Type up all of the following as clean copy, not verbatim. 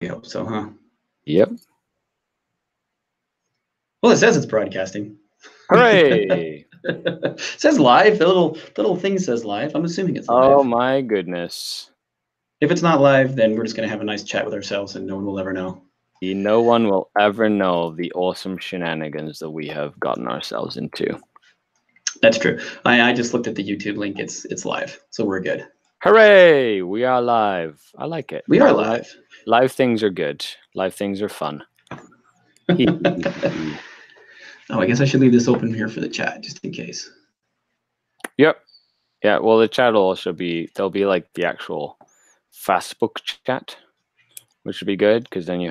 hope so, huh? Yep. Well, it says it's broadcasting. Hooray! It says live. The little thing says live. I'm assuming it's live. Oh my goodness. If it's not live, then we're just going to have a nice chat with ourselves and no one will ever know. No one will ever know the awesome shenanigans that we have gotten ourselves into. That's true. I just looked at the YouTube link. It's live, so we're good. Hooray! We are live. I like it. We are live. Live things are good. Live things are fun. Oh, I guess I should leave this open here for the chat, just in case. Yep. Yeah, well, the chat will also there'll be like the actual Facebook chat, which would be good, because then you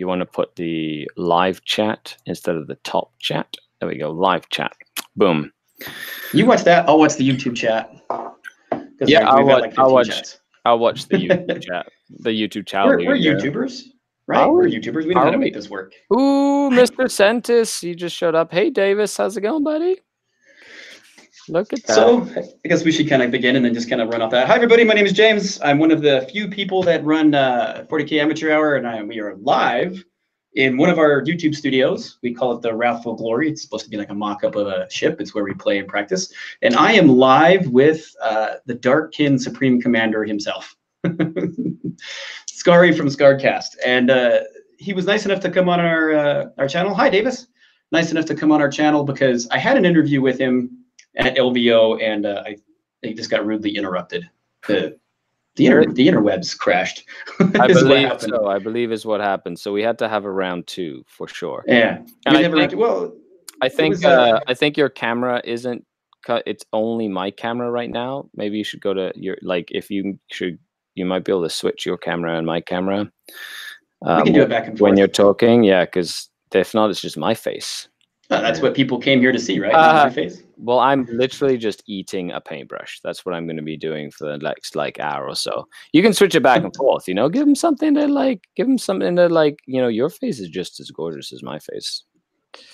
want to put the live chat instead of the top chat. There we go, live chat. Boom. You watch that, I'll watch the YouTube chat. Yeah, I'll watch the YouTube chat. The YouTube chat. We're YouTubers, right? We're YouTubers. We know how to make this work. Ooh, Mr. Sentis, you just showed up. Hey, Davis, how's it going, buddy? Look at that. So I guess we should kind of begin and then just kind of run off that. Hi, everybody. My name is James. I'm one of the few people that run 40K Amateur Hour, and we are live in one of our YouTube studios. We call it the Wrathful Glory. It's supposed to be like a mock-up of a ship. It's where we play and practice. And I am live with the Darkkin Supreme Commander himself, Skari from SkardCast. And he was nice enough to come on our channel. Hi, Davis. Nice enough to come on our channel because I had an interview with him at LVO, and they just got rudely interrupted. The interwebs crashed. I believe so. I believe is what happened. So we had to have a round 2 for sure. Yeah. I think your camera isn't cut. It's only my camera right now. Maybe you should go to your you might be able to switch your camera and my camera. We can do it back and forth when you're talking. Yeah, because if not, it's just my face. That's what people came here to see, right? My face. Well, I'm literally just eating a paintbrush. That's what I'm going to be doing for the next hour or so. You can switch it back and forth. Give them something to your face is just as gorgeous as my face.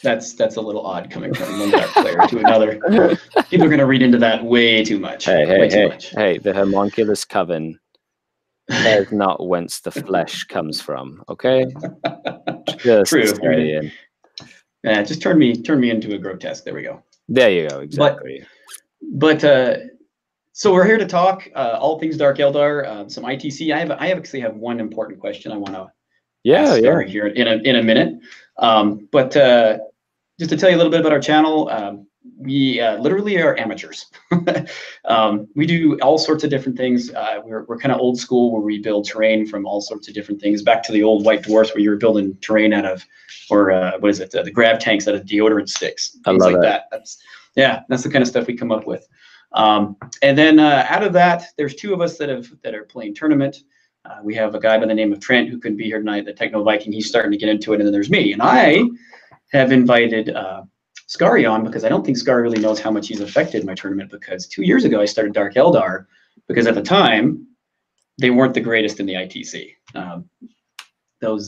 That's a little odd coming from one dark player to another. People are going to read into that way too much. Hey! The homunculus coven is not whence the flesh comes from. Okay. Just true. Yeah, just turn me into a grotesque. There we go. There you go. Exactly. But so we're here to talk all things Dark Eldar, some ITC. I actually have one important question I want to ask Skari here in a minute. But just to tell you a little bit about our channel, we literally are amateurs. We do all sorts of different things. We're kind of old school, where we build terrain from all sorts of different things. Back to the old White Dwarfs, where you were building terrain out of, or what is it? The grab tanks out of deodorant sticks. Things like that. That's the kind of stuff we come up with. And then out of that, there's 2 of us that are playing tournament. We have a guy by the name of Trent who couldn't be here tonight, the Techno Viking. He's starting to get into it, and then there's me. And I have invited Skari on because I don't think Skari really knows how much he's affected my tournament, because 2 years ago I started Dark Eldar because at the time they weren't the greatest in the ITC. No,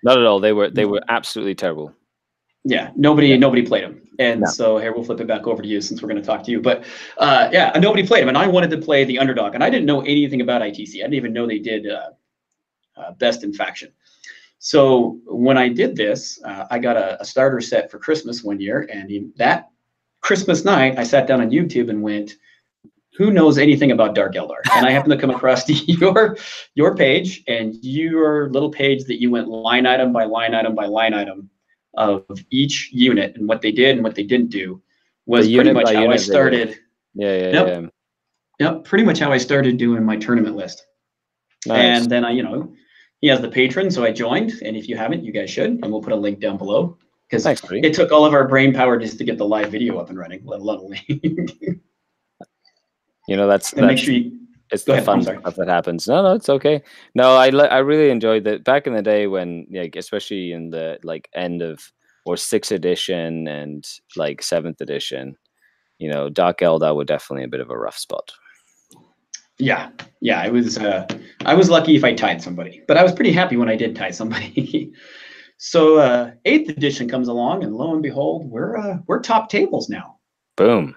not at all. They were absolutely terrible. Yeah, nobody played them. And so here, we'll flip it back over to you since we're going to talk to you. But nobody played them, and I wanted to play the underdog, and I didn't know anything about ITC. I didn't even know they did best in faction. So when I did this, I got a starter set for Christmas one year, and that Christmas night, I sat down on YouTube and went, who knows anything about Dark Eldar? And I happened to come across your page, and your little page that you went line item by line item by line item of each unit and what they did and what they didn't do was pretty much how I started. Yep, pretty much how I started doing my tournament list. Nice. And then he has the patron, so I joined. And if you haven't, you guys should. And we'll put a link down below, because it took all of our brain power just to get the live video up and running, let alone. That's make sure it's the fun stuff that happens. No, it's okay. No, I really enjoyed that back in the day when, especially in the end of or 6th edition and 7th edition, Dark Eldar were definitely a bit of a rough spot. Yeah, it was. I was lucky if I tied somebody, but I was pretty happy when I did tie somebody. So 8th edition comes along, and lo and behold, we're top tables now. Boom.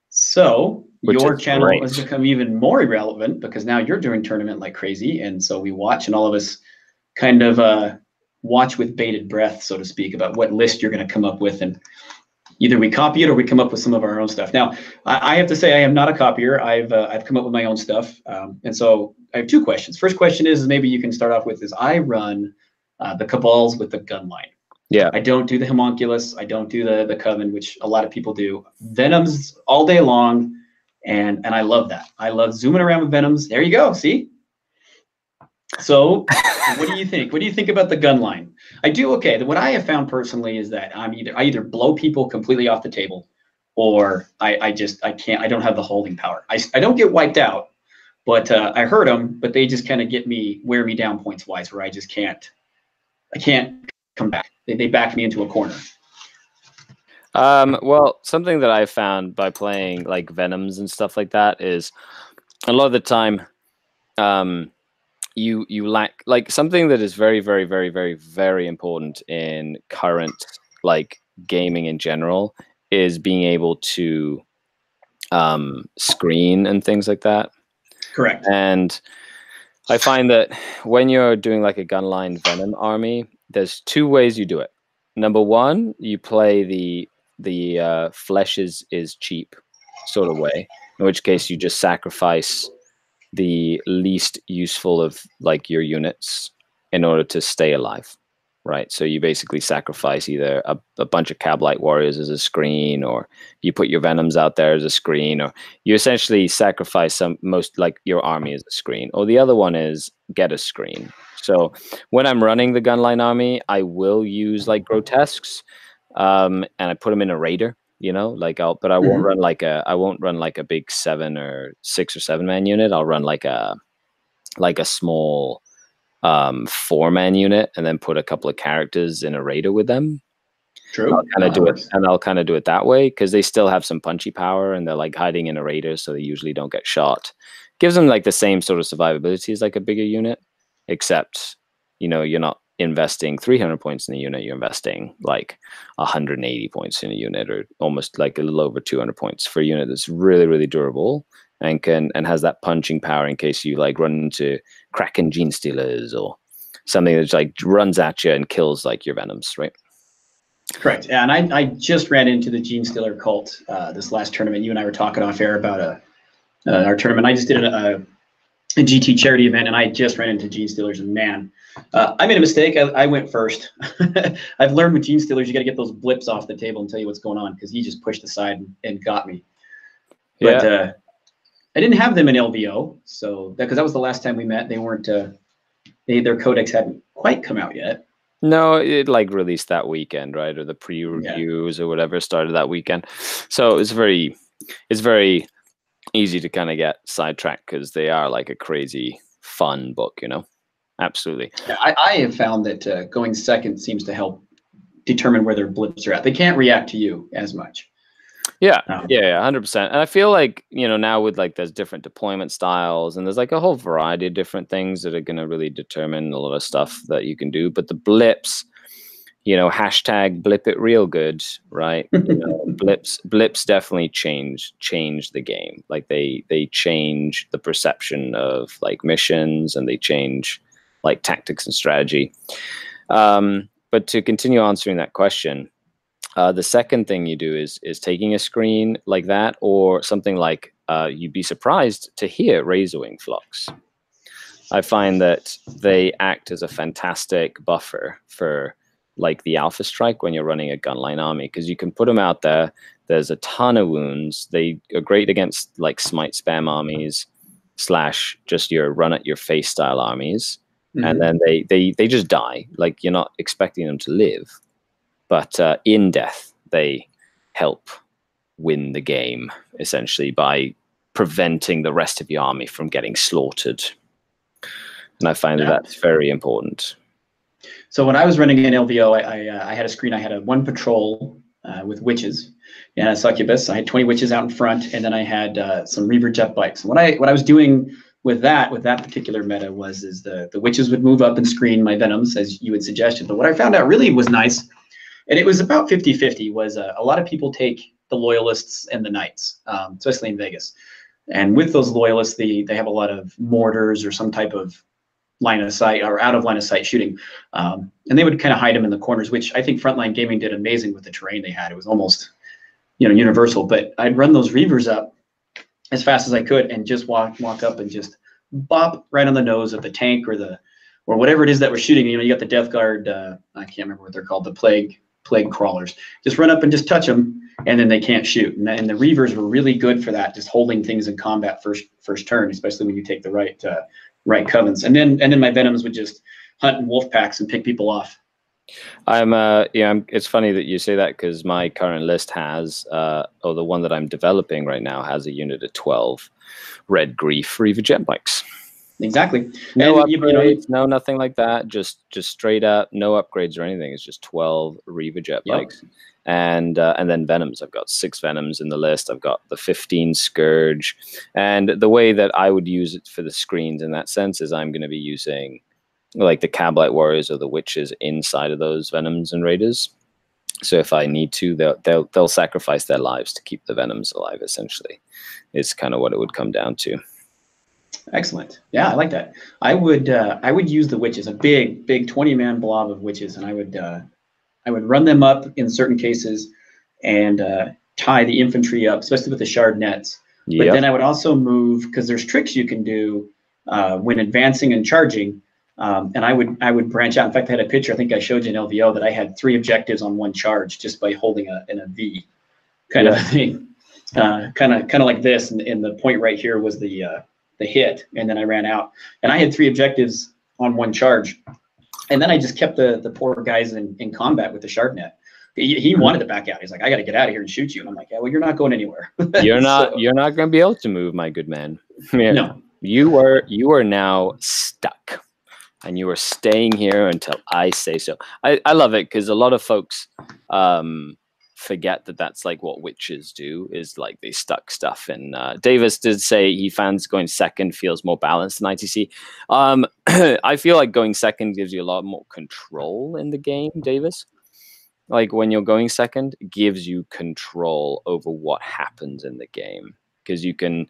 So your channel has become even more irrelevant because now you're doing tournament like crazy, and so we watch, and all of us kind of watch with bated breath, so to speak, about what list you're going to come up with, and either we copy it or we come up with some of our own stuff. Now, I have to say I am not a copier. I've come up with my own stuff, and so I have two questions. First question is maybe you can start off with is I run the Cabals with the gun line. Yeah. I don't do the Homunculus. I don't do the Coven, which a lot of people do. Venoms all day long, and I love that. I love zooming around with Venoms. There you go. See? So what do you think? What do you think about the gun line? I do okay. What I have found personally is that I either blow people completely off the table, or I can't. I don't have the holding power. I don't get wiped out, but I hurt them. But they just kind of wear me down points wise, where I just can't. I can't come back. They back me into a corner. Well, something that I've found by playing like Venoms and stuff like that is a lot of the time, you lack like something that is very, very, very, very, very important in current like gaming in general is being able to screen and things like that. Correct. And I find that when you're doing like a gunline Venom army, there's two ways you do it. Number one, you play the flesh is cheap sort of way, in which case you just sacrifice the least useful of like your units in order to stay alive, right? So you basically sacrifice either a bunch of Cablite warriors as a screen, or you put your Venoms out there as a screen, or you essentially sacrifice most like your army as a screen. Or the other one is get a screen. So when I'm running the gunline army, I will use like grotesques, and I put them in a raider. You know, like I won't run like a big 7 or 6 or 7 man unit. I'll run like a small 4-man unit, and then put a couple of characters in a raider with them. True. I'll kind of do it that way because they still have some punchy power, and they're like hiding in a raider, so they usually don't get shot. Gives them like the same sort of survivability as like a bigger unit, except you're not investing 300 points in a unit, you're investing like 180 points in a unit, or almost like a little over 200 points for a unit that's really, really durable and has that punching power in case you like run into Kraken Gene Stealers or something that like runs at you and kills like your Venoms, right? Correct. Yeah, and I just ran into the Gene Stealer cult this last tournament. You and I were talking off air about our tournament. I just did a GT charity event, and I just ran into Gene Stealers, and man, I made a mistake. I went first. I've learned with Gene Stealers, you got to get those blips off the table and tell you what's going on, because he just pushed aside and got me. But I didn't have them in LVO, so because that was the last time we met. They weren't. Their codex hadn't quite come out yet. No, it like released that weekend, right? Or the pre-reviews or whatever started that weekend. So it's very easy to kind of get sidetracked because they are like a crazy fun book, Absolutely. Yeah, I have found that going second seems to help determine where their blips are at. They can't react to you as much. Yeah, 100%. And I feel like, now with like there's different deployment styles, and there's like a whole variety of different things that are going to really determine a lot of stuff that you can do. But the blips, hashtag blip it real good, right? Blips definitely change the game. Like they change the perception of like missions, and they change like tactics and strategy. But to continue answering that question, the second thing you do is taking a screen like that, or something like you'd be surprised to hear Razorwing Flocks. I find that they act as a fantastic buffer for like the Alpha Strike when you're running a gunline army, because you can put them out there. There's a ton of wounds. They are great against like smite spam armies / just your run at your face style armies. And then they just die. Like you're not expecting them to live. But in death, they help win the game, essentially, by preventing the rest of your army from getting slaughtered. And I find that that's very important. So when I was running an LVO, I had a screen. I had a 1 patrol with witches and a succubus. I had 20 witches out in front, and then I had some Reaver jet bikes. And what I was doing with that particular meta was the witches would move up and screen my Venoms, as you had suggested. But what I found out really was nice, and it was about 50-50, was a lot of people take the Loyalists and the Knights, especially in Vegas. And with those Loyalists, they have a lot of mortars or some type of line of sight or out of line of sight shooting. And they would kind of hide them in the corners, which I think Frontline Gaming did amazing with the terrain they had. It was almost, universal. But I'd run those Reavers up as fast as I could and just walk up and just bop right on the nose of the tank or whatever it is that we're shooting. You got the Death Guard. I can't remember what they're called. The plague crawlers. Just run up and just touch them, and then they can't shoot. And the Reavers were really good for that, just holding things in combat first turn, especially when you take the right covens. And then my Venoms would just hunt in wolf packs and pick people off. It's funny that you say that, because my current list has, or the one that I'm developing right now, has a unit of 12 Red Grief Reaver jet bikes. Exactly. No upgrades, no nothing like that. Just straight up, no upgrades or anything. It's just 12 Reaver jet bikes, and then Venoms. I've got 6 Venoms in the list. I've got the 15 Scourge, and the way that I would use it for the screens in that sense is I'm going to be using like the Cablite Warriors or the Witches inside of those Venoms and Raiders. So if I need to, they'll sacrifice their lives to keep the Venoms alive. Essentially, is kind of what it would come down to. Excellent. Yeah, I like that. I would use the Witches, a big 20-man blob of Witches, and I would run them up in certain cases and tie the infantry up, especially with the shard nets. But then I would also move, because there's tricks you can do when advancing and charging. And I would branch out. In fact, I had a picture, I think I showed you in LVO, that I had 3 objectives on one charge just by holding in a V kind of thing. Kind of like this, and the point right here was the hit, and then I ran out. And I had 3 objectives on one charge. And then I just kept the poor guys in combat with the shard net. He wanted to back out. He's like, I got to get out of here and shoot you. And I'm like, yeah, well, you're not going anywhere. You're not going to be able to move, my good man. No. You are now stuck. And you are staying here until I say so. I love it, because a lot of folks forget that that's like what Witches do, is like they stuck stuff. And Davis did say he finds going second feels more balanced than ITC. I feel like going second gives you a lot more control in the game, Davis. Like when you're going second, it gives you control over what happens in the game. Because you can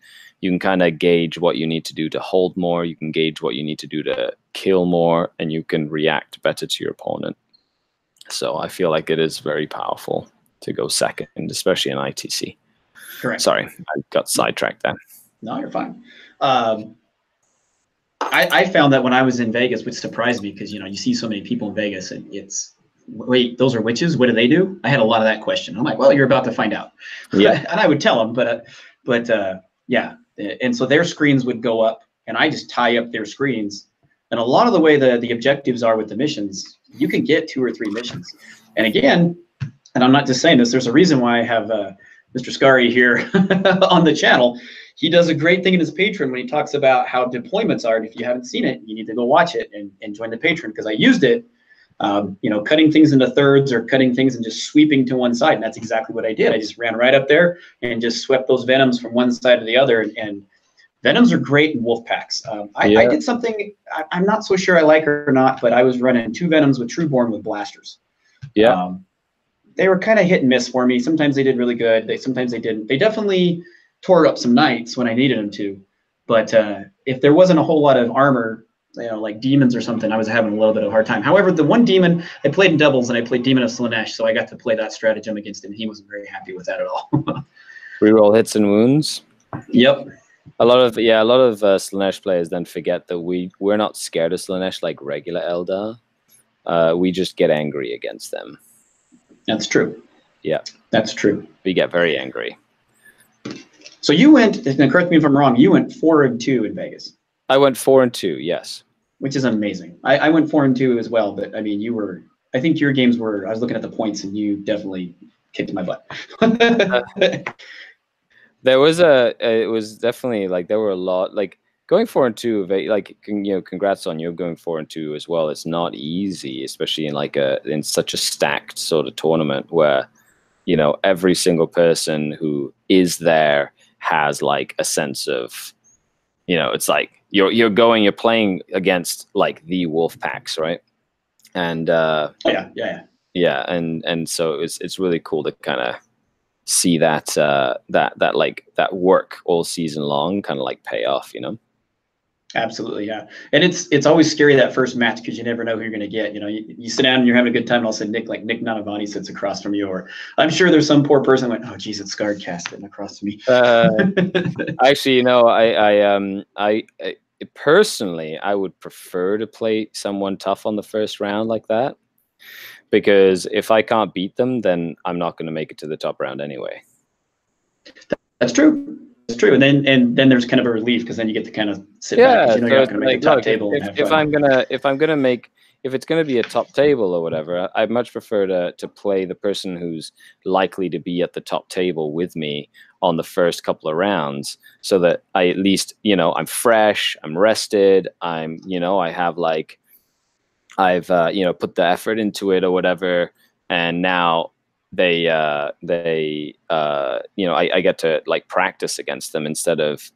kind of gauge what you need to do to hold more, you can gauge what you need to do to kill more, and you can react better to your opponent. So I feel like it is very powerful to go second, especially in ITC. Correct. Sorry, I got sidetracked there. No, you're fine. I found that when I was in Vegas, which surprised me, because you see so many people in Vegas, and it's, wait, those are Witches? What do they do? I had a lot of that question. I'm like, well, you're about to find out. Yeah. And I would tell them, but yeah, and so their screens would go up, and I just tie up their screens. And a lot of the way the objectives are with the missions, you can get 2 or 3 missions. And again, and I'm not just saying this, there's a reason why I have Mr. Skari here on the channel. He does a great thing in his Patreon when he talks about how deployments are. And if you haven't seen it, you need to go watch it and join the Patreon, because I used it. Cutting things into thirds or cutting things and just sweeping to one side. And that's exactly what I did. I just ran right up there and just swept those Venoms from one side to the other. And Venoms are great in wolf packs. I did something I'm not so sure I like or not, but I was running 2 Venoms with Trueborn with blasters. Yeah. They were kind of hit and miss for me. Sometimes they did really good. Sometimes they didn't. They definitely tore up some knights when I needed them to. But if there wasn't a whole lot of armor, like demons or something, I was having a little bit of a hard time. However, the one demon, I played in doubles, and I played Demon of Slanesh, so I got to play that stratagem against him. He wasn't very happy with that at all. Reroll hits and wounds. Yep. A lot of Slanesh players then forget that we're not scared of Slanesh like regular Eldar. We just get angry against them. That's true. Yeah. That's true. We get very angry. So you went, and correct me if I'm wrong, you went 4-2 in Vegas. I went 4-2, yes. Which is amazing. I went 4-2 as well, but I mean, I think your games were, I was looking at the points, and you definitely kicked my butt. It was definitely like, there were a lot, like going 4-2, like, congrats on you going 4-2 as well. It's not easy, especially in in such a stacked sort of tournament where, every single person who is there has like a sense of, it's like you're playing against like the wolf packs, right? And yeah, and so it's really cool to kind of see that work all season long kind of like pay off, Absolutely, yeah. And it's always scary that first match because you never know who you're going to get. You know, you sit down and you're having a good time, and all of a sudden Nick Nanavani sits across from you, or I'm sure there's some poor person like, oh, geez, it's SkardCast sitting across from me. Actually, you know, I personally, I would prefer to play someone tough on the first round like that, because if I can't beat them, then I'm not going to make it to the top round anyway. That's true. It's true, and then there's kind of a relief because then you get to kind of sit back. You know, you're not going to make the top table. If it's gonna be a top table or whatever, I'd much prefer to play the person who's likely to be at the top table with me on the first couple of rounds, so that I at least, you know, I'm fresh, I'm rested, I'm, you know, I have like, I've you know, put the effort into it or whatever, and now they you know, I get to like practice against them instead of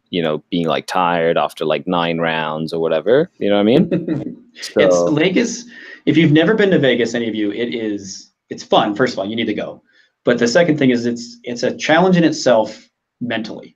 you know, being like tired after like 9 rounds or whatever. You know what I mean? So, Vegas. If you've never been to Vegas, any of you, it's fun. First of all, you need to go. But the second thing is it's a challenge in itself mentally.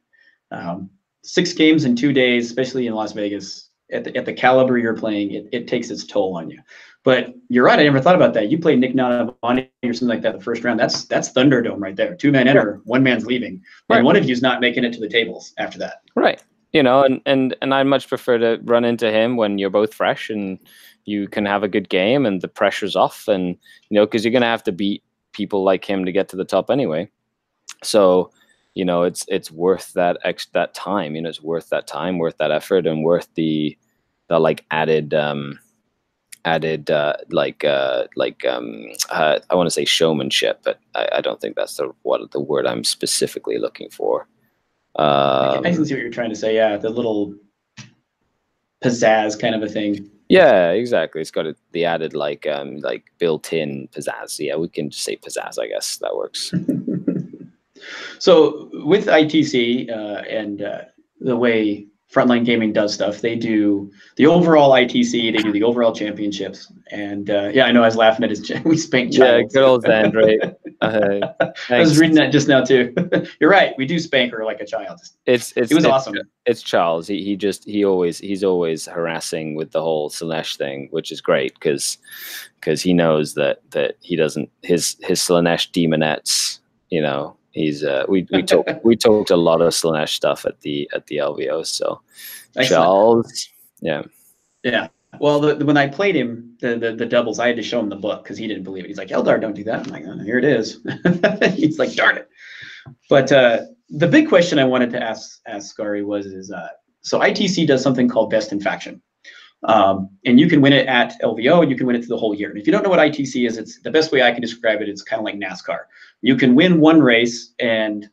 6 games in 2 days, especially in Las Vegas, at the caliber you're playing, it takes its toll on you. But you're right. I never thought about that. You play Nick Nanavani or something like that the first round. That's Thunderdome right there. 2-man enter, 1 man's leaving, and one of you's not making it to the tables after that. Right. You know, and I much prefer to run into him when you're both fresh and you can have a good game and the pressure's off, and you know, because you're gonna have to beat people like him to get to the top anyway. So, you know, it's worth that time. You know, it's worth that time, worth that effort, and worth the like added I want to say showmanship, but I don't think that's the word I'm specifically looking for. I can see what you're trying to say. Yeah, the little pizzazz kind of a thing. Yeah, exactly. It's got the added like built-in pizzazz. Yeah, we can just say pizzazz. I guess that works. So with ITC and the way Frontline Gaming does stuff, they do the overall ITC, they do the overall championships, and yeah, I know I was laughing at his we spank child. Yeah, good old Andre. I was reading that just now too. You're right, we do spank her like a child. It was awesome. It's Charles. He's always harassing with the whole Slaanesh thing, which is great because he knows that he doesn't his Slaanesh demonettes, you know. He's we talked a lot of Slaanesh stuff at the LVO. So excellent. Charles, yeah. Well, when I played him the doubles, I had to show him the book because he didn't believe it. He's like, Eldar, don't do that. I'm like, oh, here it is. He's like, darn it. But the big question I wanted to ask Skari was so ITC does something called Best in Faction. And you can win it at LVO, and you can win it through the whole year. And if you don't know what ITC is, it's the best way I can describe it. It's kind of like NASCAR. You can win one race and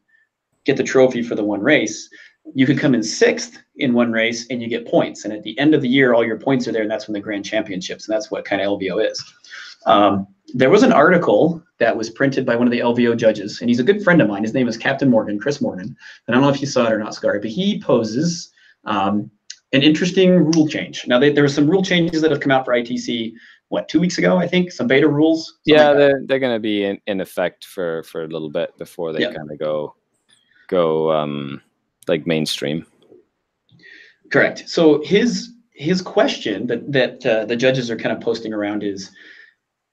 get the trophy for the one race. You could come in 6th in one race and you get points. And at the end of the year, all your points are there, and that's when the grand championships. And that's what kind of LVO is. There was an article that was printed by one of the LVO judges, and he's a good friend of mine. His name is Captain Morgan, Chris Morgan. And I don't know if you saw it or not, Skari, but he poses an interesting rule change. Now, there were some rule changes that have come out for ITC, 2 weeks ago, I think, some beta rules. Yeah, like they're going to be in effect for a little bit before they kind of go like mainstream. Correct. So his question that the judges are kind of posting around is,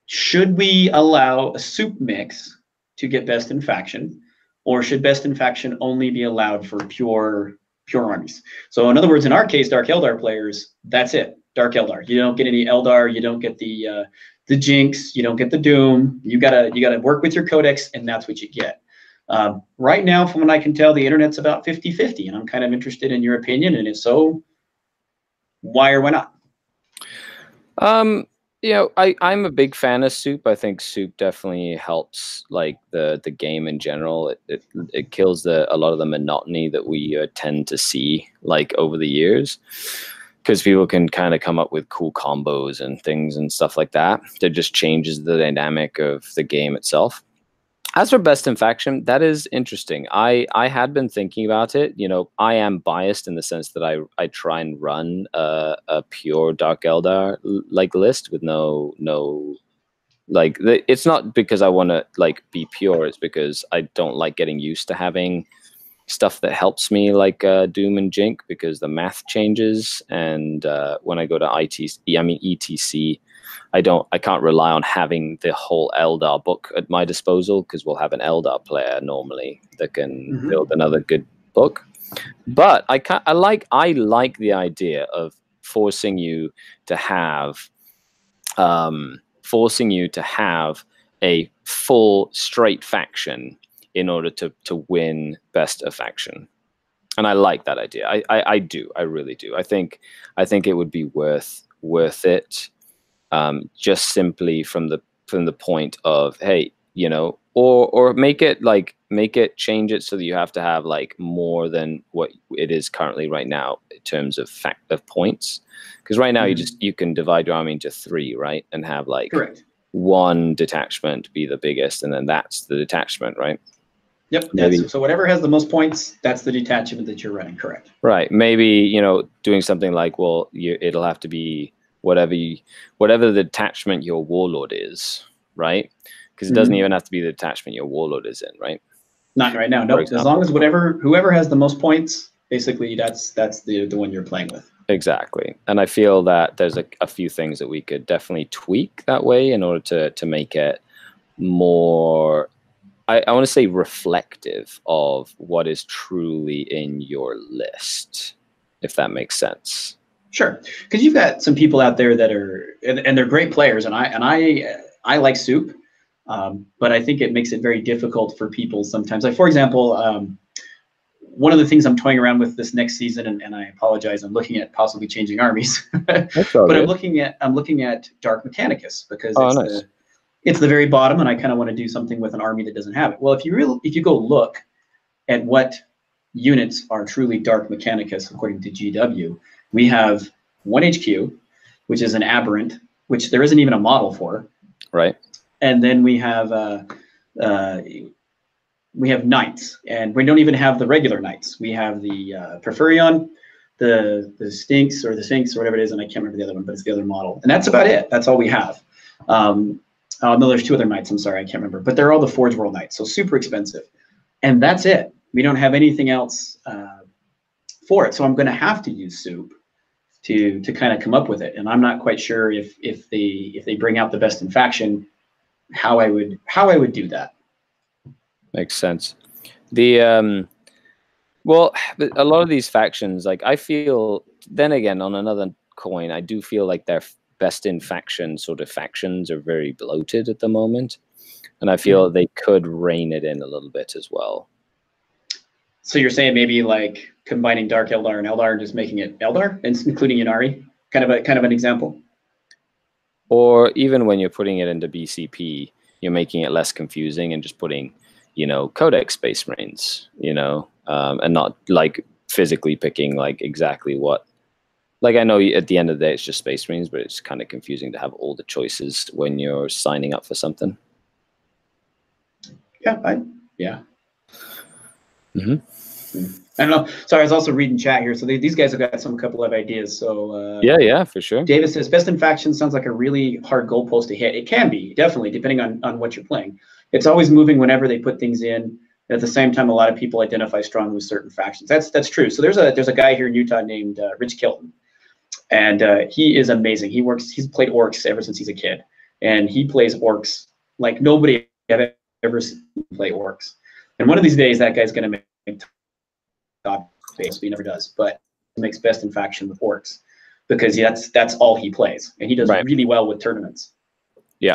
should we allow a soup mix to get Best in Faction, or should Best in Faction only be allowed for pure armies? So in other words, in our case, Dark Eldar players, that's it. Dark Eldar. You don't get any Eldar. You don't get the Jinx. You don't get the Doom. You gotta work with your codex, and that's what you get. Right now, from what I can tell, the internet's about 50-50, and I'm kind of interested in your opinion. And if so, why or why not? You know, I'm a big fan of soup. I think soup definitely helps like the game in general. It kills a lot of the monotony that we tend to see like over the years, because people can kind of come up with cool combos and things and stuff like that. That just changes the dynamic of the game itself. As for Best in Faction, that is interesting. I had been thinking about it. You know, I am biased in the sense that I try and run a pure Dark Eldar like list with no like it's not because I want to like be pure. It's because I don't like getting used to having stuff that helps me, like Doom and Jink, because the math changes, and when I go to ETC, I can't rely on having the whole Eldar book at my disposal, because we'll have an Eldar player normally that can build another good book. But I like the idea of forcing you to have a full straight faction in order to win best of faction. And I like that idea. I do. I really do. I think it would be worth it, just simply from the point of, hey, you know, or make it change it so that you have to have like more than what it is currently right now in terms of points. Because right now you can divide your army into 3, right, and have like one detachment be the biggest, and then that's the detachment, right? Yep. So whatever has the most points, that's the detachment that you're running. Correct. Right. Maybe, you know, doing something like, well, it'll have to be whatever the detachment your warlord is, right? Because it doesn't even have to be the detachment your warlord is in, right? Not right now. No. As long as whoever has the most points, basically that's the one you're playing with. Exactly. And I feel that there's a few things that we could definitely tweak that way in order to make it more, I want to say, reflective of what is truly in your list, if that makes sense. Sure, because you've got some people out there that are, and they're great players, and I like soup, but I think it makes it very difficult for people sometimes. Like, for example, one of the things I'm toying around with this next season, and I apologize, I'm looking at possibly changing armies, but I'm looking at Dark Mechanicus, because it's the very bottom, and I kind of want to do something with an army that doesn't have it. Well, if you go look at what units are truly Dark Mechanicus according to GW, we have 1 HQ, which is an aberrant, which there isn't even a model for. Right. And then we have knights, and we don't even have the regular knights. We have the Porphyrion, the Sphinx or whatever it is, and I can't remember the other one, but it's the other model. And that's about it. That's all we have. No, there's 2 other knights. I'm sorry, I can't remember. But they're all the Forge World knights, so super expensive. And that's it. We don't have anything else for it. So I'm going to have to use soup to kind of come up with it. And I'm not quite sure if they bring out the best in faction, how I would do that. Makes sense. The well, a lot of these factions, like, I feel, then again, on another coin, I do feel like their best in faction sort of factions are very bloated at the moment, and I feel they could rein it in a little bit as well. So you're saying maybe like combining Dark Eldar and Eldar and just making it Eldar, and including Ynnari, kind of an example? Or even when you're putting it into BCP, you're making it less confusing and just putting, you know, Codex Space Marines, you know, and not like physically picking like exactly what. Like, I know at the end of the day it's just Space Marines, but it's kind of confusing to have all the choices when you're signing up for something. Yeah. I don't know. Sorry, I was also reading chat here. So these guys have got a couple of ideas. So yeah, for sure. Davis says best in faction sounds like a really hard goalpost to hit. It can be, definitely, depending on what you're playing. It's always moving whenever they put things in. At the same time, a lot of people identify strongly with certain factions. That's true. So there's a guy here in Utah named Rich Kilton, and he is amazing. He's played orcs ever since he's a kid, and he plays orcs like nobody I've ever seen play orcs. And one of these days, that guy's going to make top base, but he never does. But he makes best in faction with orcs because that's all he plays, and he does really well with tournaments. Yeah.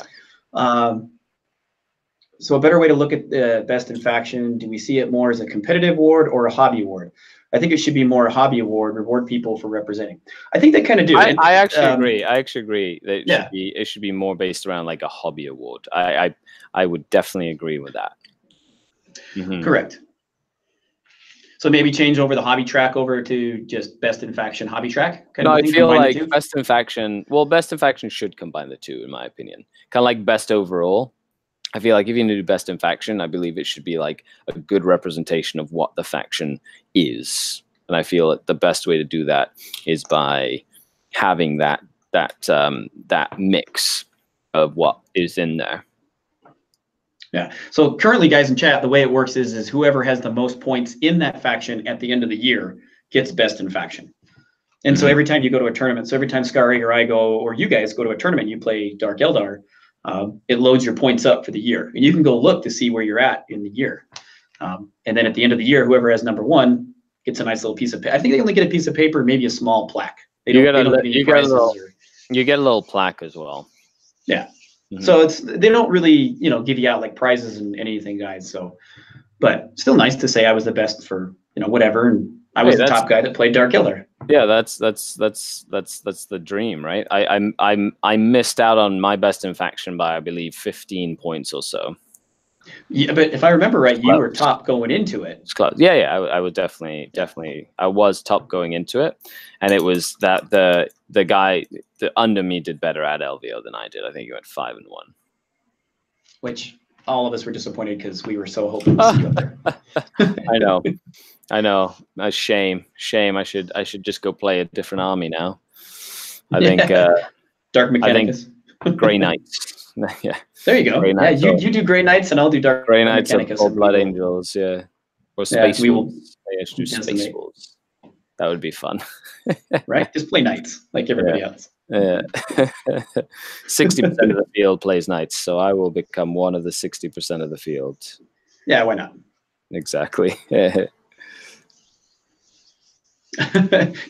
So a better way to look at best in faction, do we see it more as a competitive award or a hobby award? I think it should be more a hobby award, reward people for representing. I think they kind of do. I actually agree. I actually agree that it should be more based around like a hobby award. I would definitely agree with that. Correct. So maybe change over the hobby track over to just best in faction hobby track. No, I feel like best in faction. Well, best in faction should combine the two, in my opinion. Kind of like best overall. I feel like if you're going to do best in faction, I believe it should be like a good representation of what the faction is. And I feel that the best way to do that is by having that mix of what is in there. Yeah. So currently, guys in chat, the way it works is whoever has the most points in that faction at the end of the year gets best in faction. And so every time you go to a tournament, so every time Skari or I go, or you guys go to a tournament, you play Dark Eldar, it loads your points up for the year. And you can go look to see where you're at in the year. And then at the end of the year, whoever has number one gets a nice little piece of paper. I think they only get a piece of paper, maybe a small plaque. They don't get any prizes. You get a little plaque as well. Yeah. So they don't really, give you out like prizes and anything, guys. So, but still nice to say I was the best for, whatever. And I was the top guy that played Dark Eldar. Yeah, that's the dream, right? I missed out on my best in faction by, I believe, 15 points or so. Yeah, but if I remember right, you were top going into it. It's close. Yeah, I would definitely. I was top going into it, and it was that the guy under me did better at LVO than I did. I think he went 5-1. Which all of us were disappointed because we were so hoping to see you up there. I know. Shame. I should just go play a different army now. I think Dark Mechanicus. Grey Knights. Yeah. There you go. Yeah, you do Grey Knights and I'll do Dark Grey Knights or Blood Angels, yeah. Or Space Wolves. I should do Space Wolves. That would be fun. Right? Just play Knights like everybody else. Yeah. 60% of the field plays Knights, so I will become one of the 60% of the field. Yeah, why not? Exactly.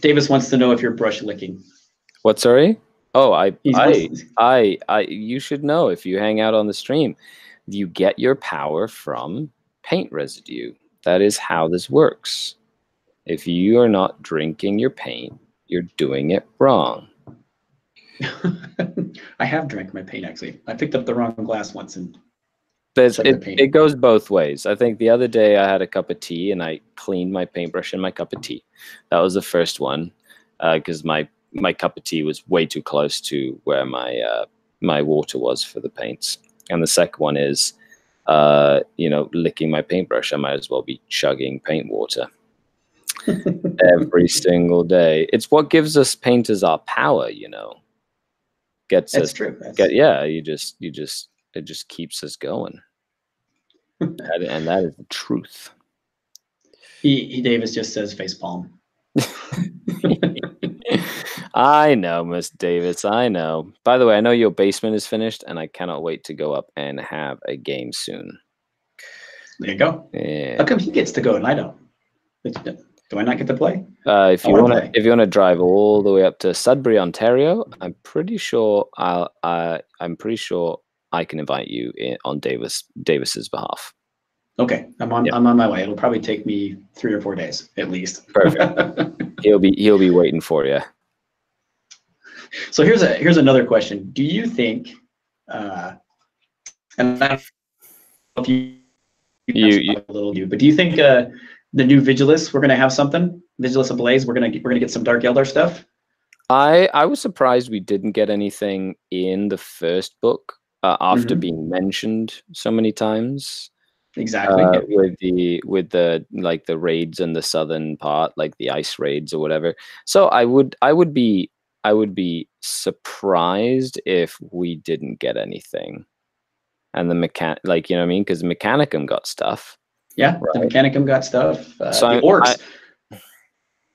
Davis wants to know if you're brush licking. What, sorry? Oh, you should know if you hang out on the stream. You get your power from paint residue. That is how this works. If you are not drinking your paint, you're doing it wrong. I have drank my paint, actually. I picked up the wrong glass once and it goes both ways. I think the other day I had a cup of tea and I cleaned my paintbrush in my cup of tea. That was the first one because my cup of tea was way too close to where my water was for the paints. And the second one is, licking my paintbrush. I might as well be chugging paint water every single day. It's what gives us painters our power, Gets That's us. True. It just keeps us going. And that is the truth. Davis just says facepalm. I know, Miss Davis. I know. By the way, I know your basement is finished, and I cannot wait to go up and have a game soon. There you go. Yeah. How come he gets to go and I don't? Do I not get to play? If you want to drive all the way up to Sudbury, Ontario, I'm pretty sure I can invite you on Davis's behalf. Okay, I'm on my way. It'll probably take me 3 or 4 days at least. Perfect. He'll be waiting for you. So here's another question. Do you think, and I don't know if but do you think the new Vigilus, we're going to have something? Vigilus Ablaze, we're going to get some Dark Eldar stuff? I was surprised we didn't get anything in the first book after being mentioned so many times. Exactly. With the raids in the southern part, like the ice raids or whatever. So I would be surprised if we didn't get anything. And the because the Mechanicum got stuff. Yeah, right? The Mechanicum got stuff. So the Orcs.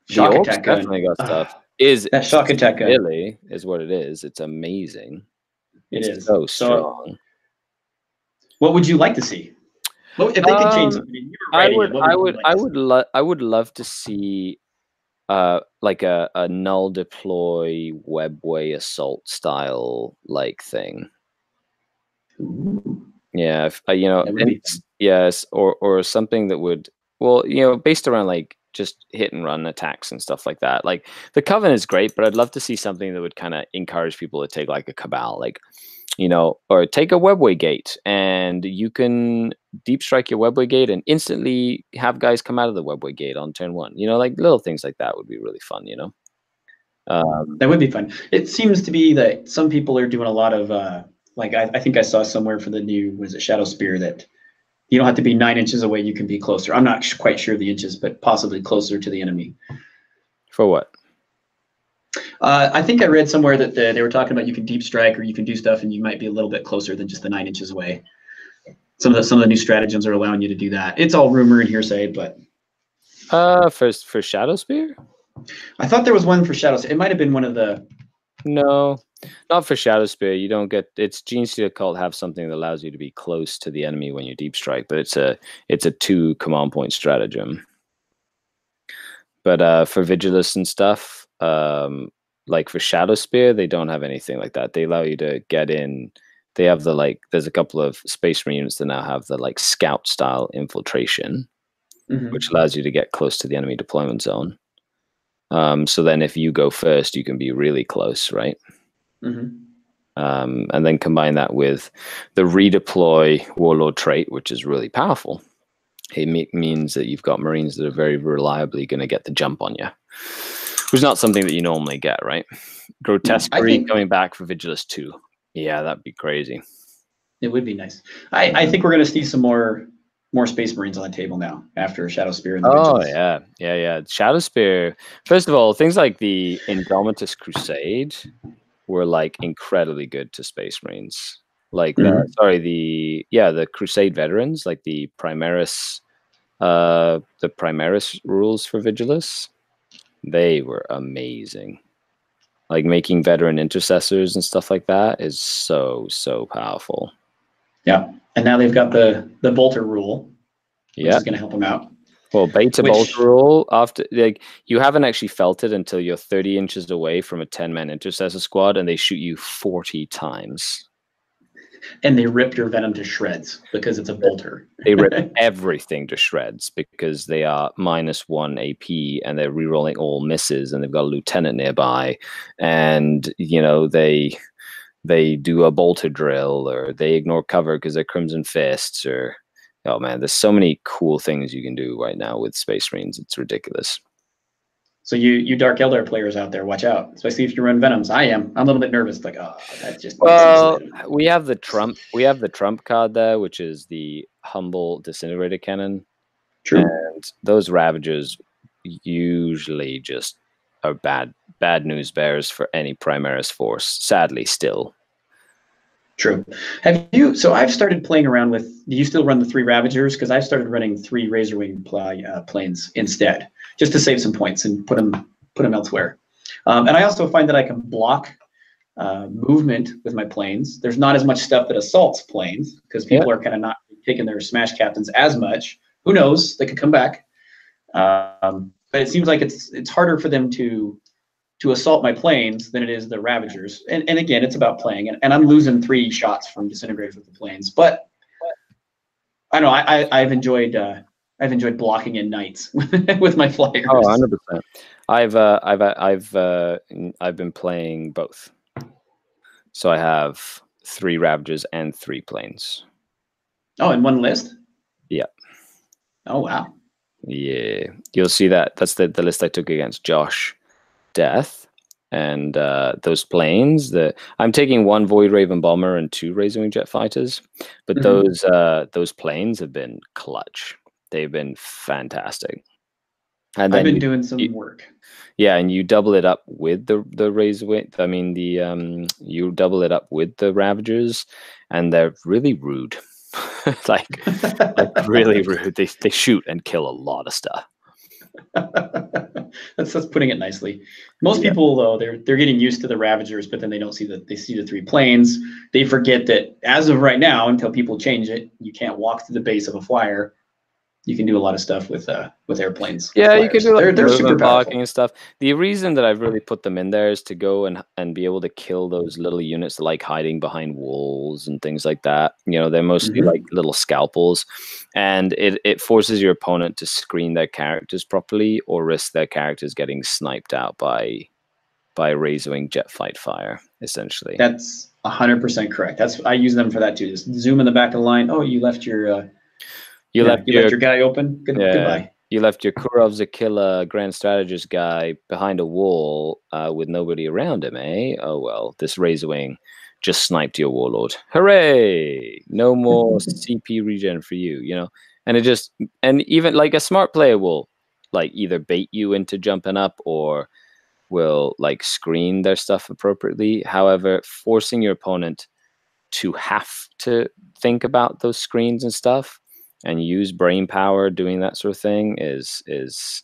Shock Attack definitely got stuff. That Shock Attack gun really is what it is. It's amazing. It's so strong. What would you like to see? Well, if they could change something, I would love to see like a null deploy webway assault style thing. Ooh. Yeah, yes, or something that would based around just hit and run attacks and stuff like that. Like the Coven is great, but I'd love to see something that would kind of encourage people to take like a Cabal, or take a webway gate and you can deep strike your webway gate and instantly have guys come out of the webway gate on turn 1. Little things like that would be really fun. That would be fun. It seems to be that some people are doing a lot of I think I saw somewhere for the new Shadow Spear that you don't have to be 9 inches away. You can be closer. I'm not quite sure the inches, but possibly closer to the enemy. For what? I think I read somewhere that they were talking about you can deep strike or you can do stuff and you might be a little bit closer than just the 9 inches away. Some of the new stratagems are allowing you to do that. It's all rumor and hearsay, but for Shadow Spear, I thought there was one for Shadow. It might have been one of the. No, not for Shadow Spear. You don't get it's Gene Stealer Cult have something that allows you to be close to the enemy when you deep strike, but it's a 2 command point stratagem. But for Vigilus and stuff, like for Shadow Spear, they don't have anything like that. They allow you to get in. They have the there's a couple of Space Marine units that now have the scout style infiltration, which allows you to get close to the enemy deployment zone. So then if you go first, you can be really close, right? And then combine that with the redeploy Warlord trait, which is really powerful. It means that you've got Marines that are very reliably going to get the jump on you, which is not something that you normally get, right? Grotesquerie coming back for Vigilus 2. Yeah, that'd be crazy. It would be nice. I think we're going to see some more Space Marines on the table now after Shadow Spear and the Vigilus. Yeah. Shadow Spear. First of all, things like the Indomitus Crusade were incredibly good to Space Marines. The Crusade veterans, like the Primaris rules for Vigilus, they were amazing. Making veteran intercessors and stuff like that is so powerful. Yeah, and now they've got the bolter rule, which is going to help them out. Well, beta bolter rule, after you haven't actually felt it until you're 30 inches away from a 10-man intercessor squad, and they shoot you 40 times. And they rip your venom to shreds because it's a bolter. They rip everything to shreds because they are -1 AP and they're rerolling all misses, and they've got a lieutenant nearby, and they do a bolter drill, or they ignore cover because they're Crimson Fists, or oh man, there's so many cool things you can do right now with Space Marines. It's ridiculous. So you Dark Eldar players out there, watch out, especially if you run Venoms. I'm a little bit nervous. That's just. Well, we have the trump card there, which is the humble disintegrator cannon. True. And those Ravagers usually just are bad news bearers for any Primaris force. Sadly, still. True. Have you? So I've started playing around with. Do you still run the 3 Ravagers? Because I've started running 3 Razorwing planes instead, just to save some points and put them elsewhere. And I also find that I can block movement with my planes. There's not as much stuff that assaults planes because people are kind of not taking their smash captains as much. Who knows? They could come back. But it seems like it's harder for them to assault my planes than it is the Ravagers. And again, it's about playing. And I'm losing 3 shots from disintegrators with the planes. But I know I've enjoyed blocking in knights with my flyers. Oh, 100%. I've been playing both. So I have 3 Ravagers and 3 planes. Oh, in one list? Yeah. Oh wow. Yeah. You'll see that. That's the list I took against Josh Death. And those planes, I'm taking 1 Void Raven bomber and 2 Razorwing jet fighters, but those planes have been clutch. They've been fantastic. And I've been doing some work. Yeah, and you double it up with the Razorwing. I mean, you double it up with the Ravagers, and they're really rude. like really rude. They shoot and kill a lot of stuff. That's putting it nicely. Most people though, they're getting used to the Ravagers, but then they don't see they see the 3 planes. They forget that as of right now, until people change it, you can't walk to the base of a flyer. You can do a lot of stuff with airplanes. Yeah, you can do they're super blocking and stuff. The reason that I've really put them in there is to go and be able to kill those little units that like hiding behind walls and things like that. They're mostly like little scalpels, and it forces your opponent to screen their characters properly or risk their characters getting sniped out by Razorwing jet fight fire. Essentially, that's 100% correct. I use them for that too. Just zoom in the back of the line. Oh, you left your. You left your guy open. Goodbye. You left your Kurov Zakilla Grand Strategist guy behind a wall with nobody around him, eh? Oh well, this Razorwing just sniped your Warlord. Hooray! No more CP regen for you, And even like a smart player will like either bait you into jumping up or will like screen their stuff appropriately. However, forcing your opponent to have to think about those screens and stuff and use brain power doing that sort of thing is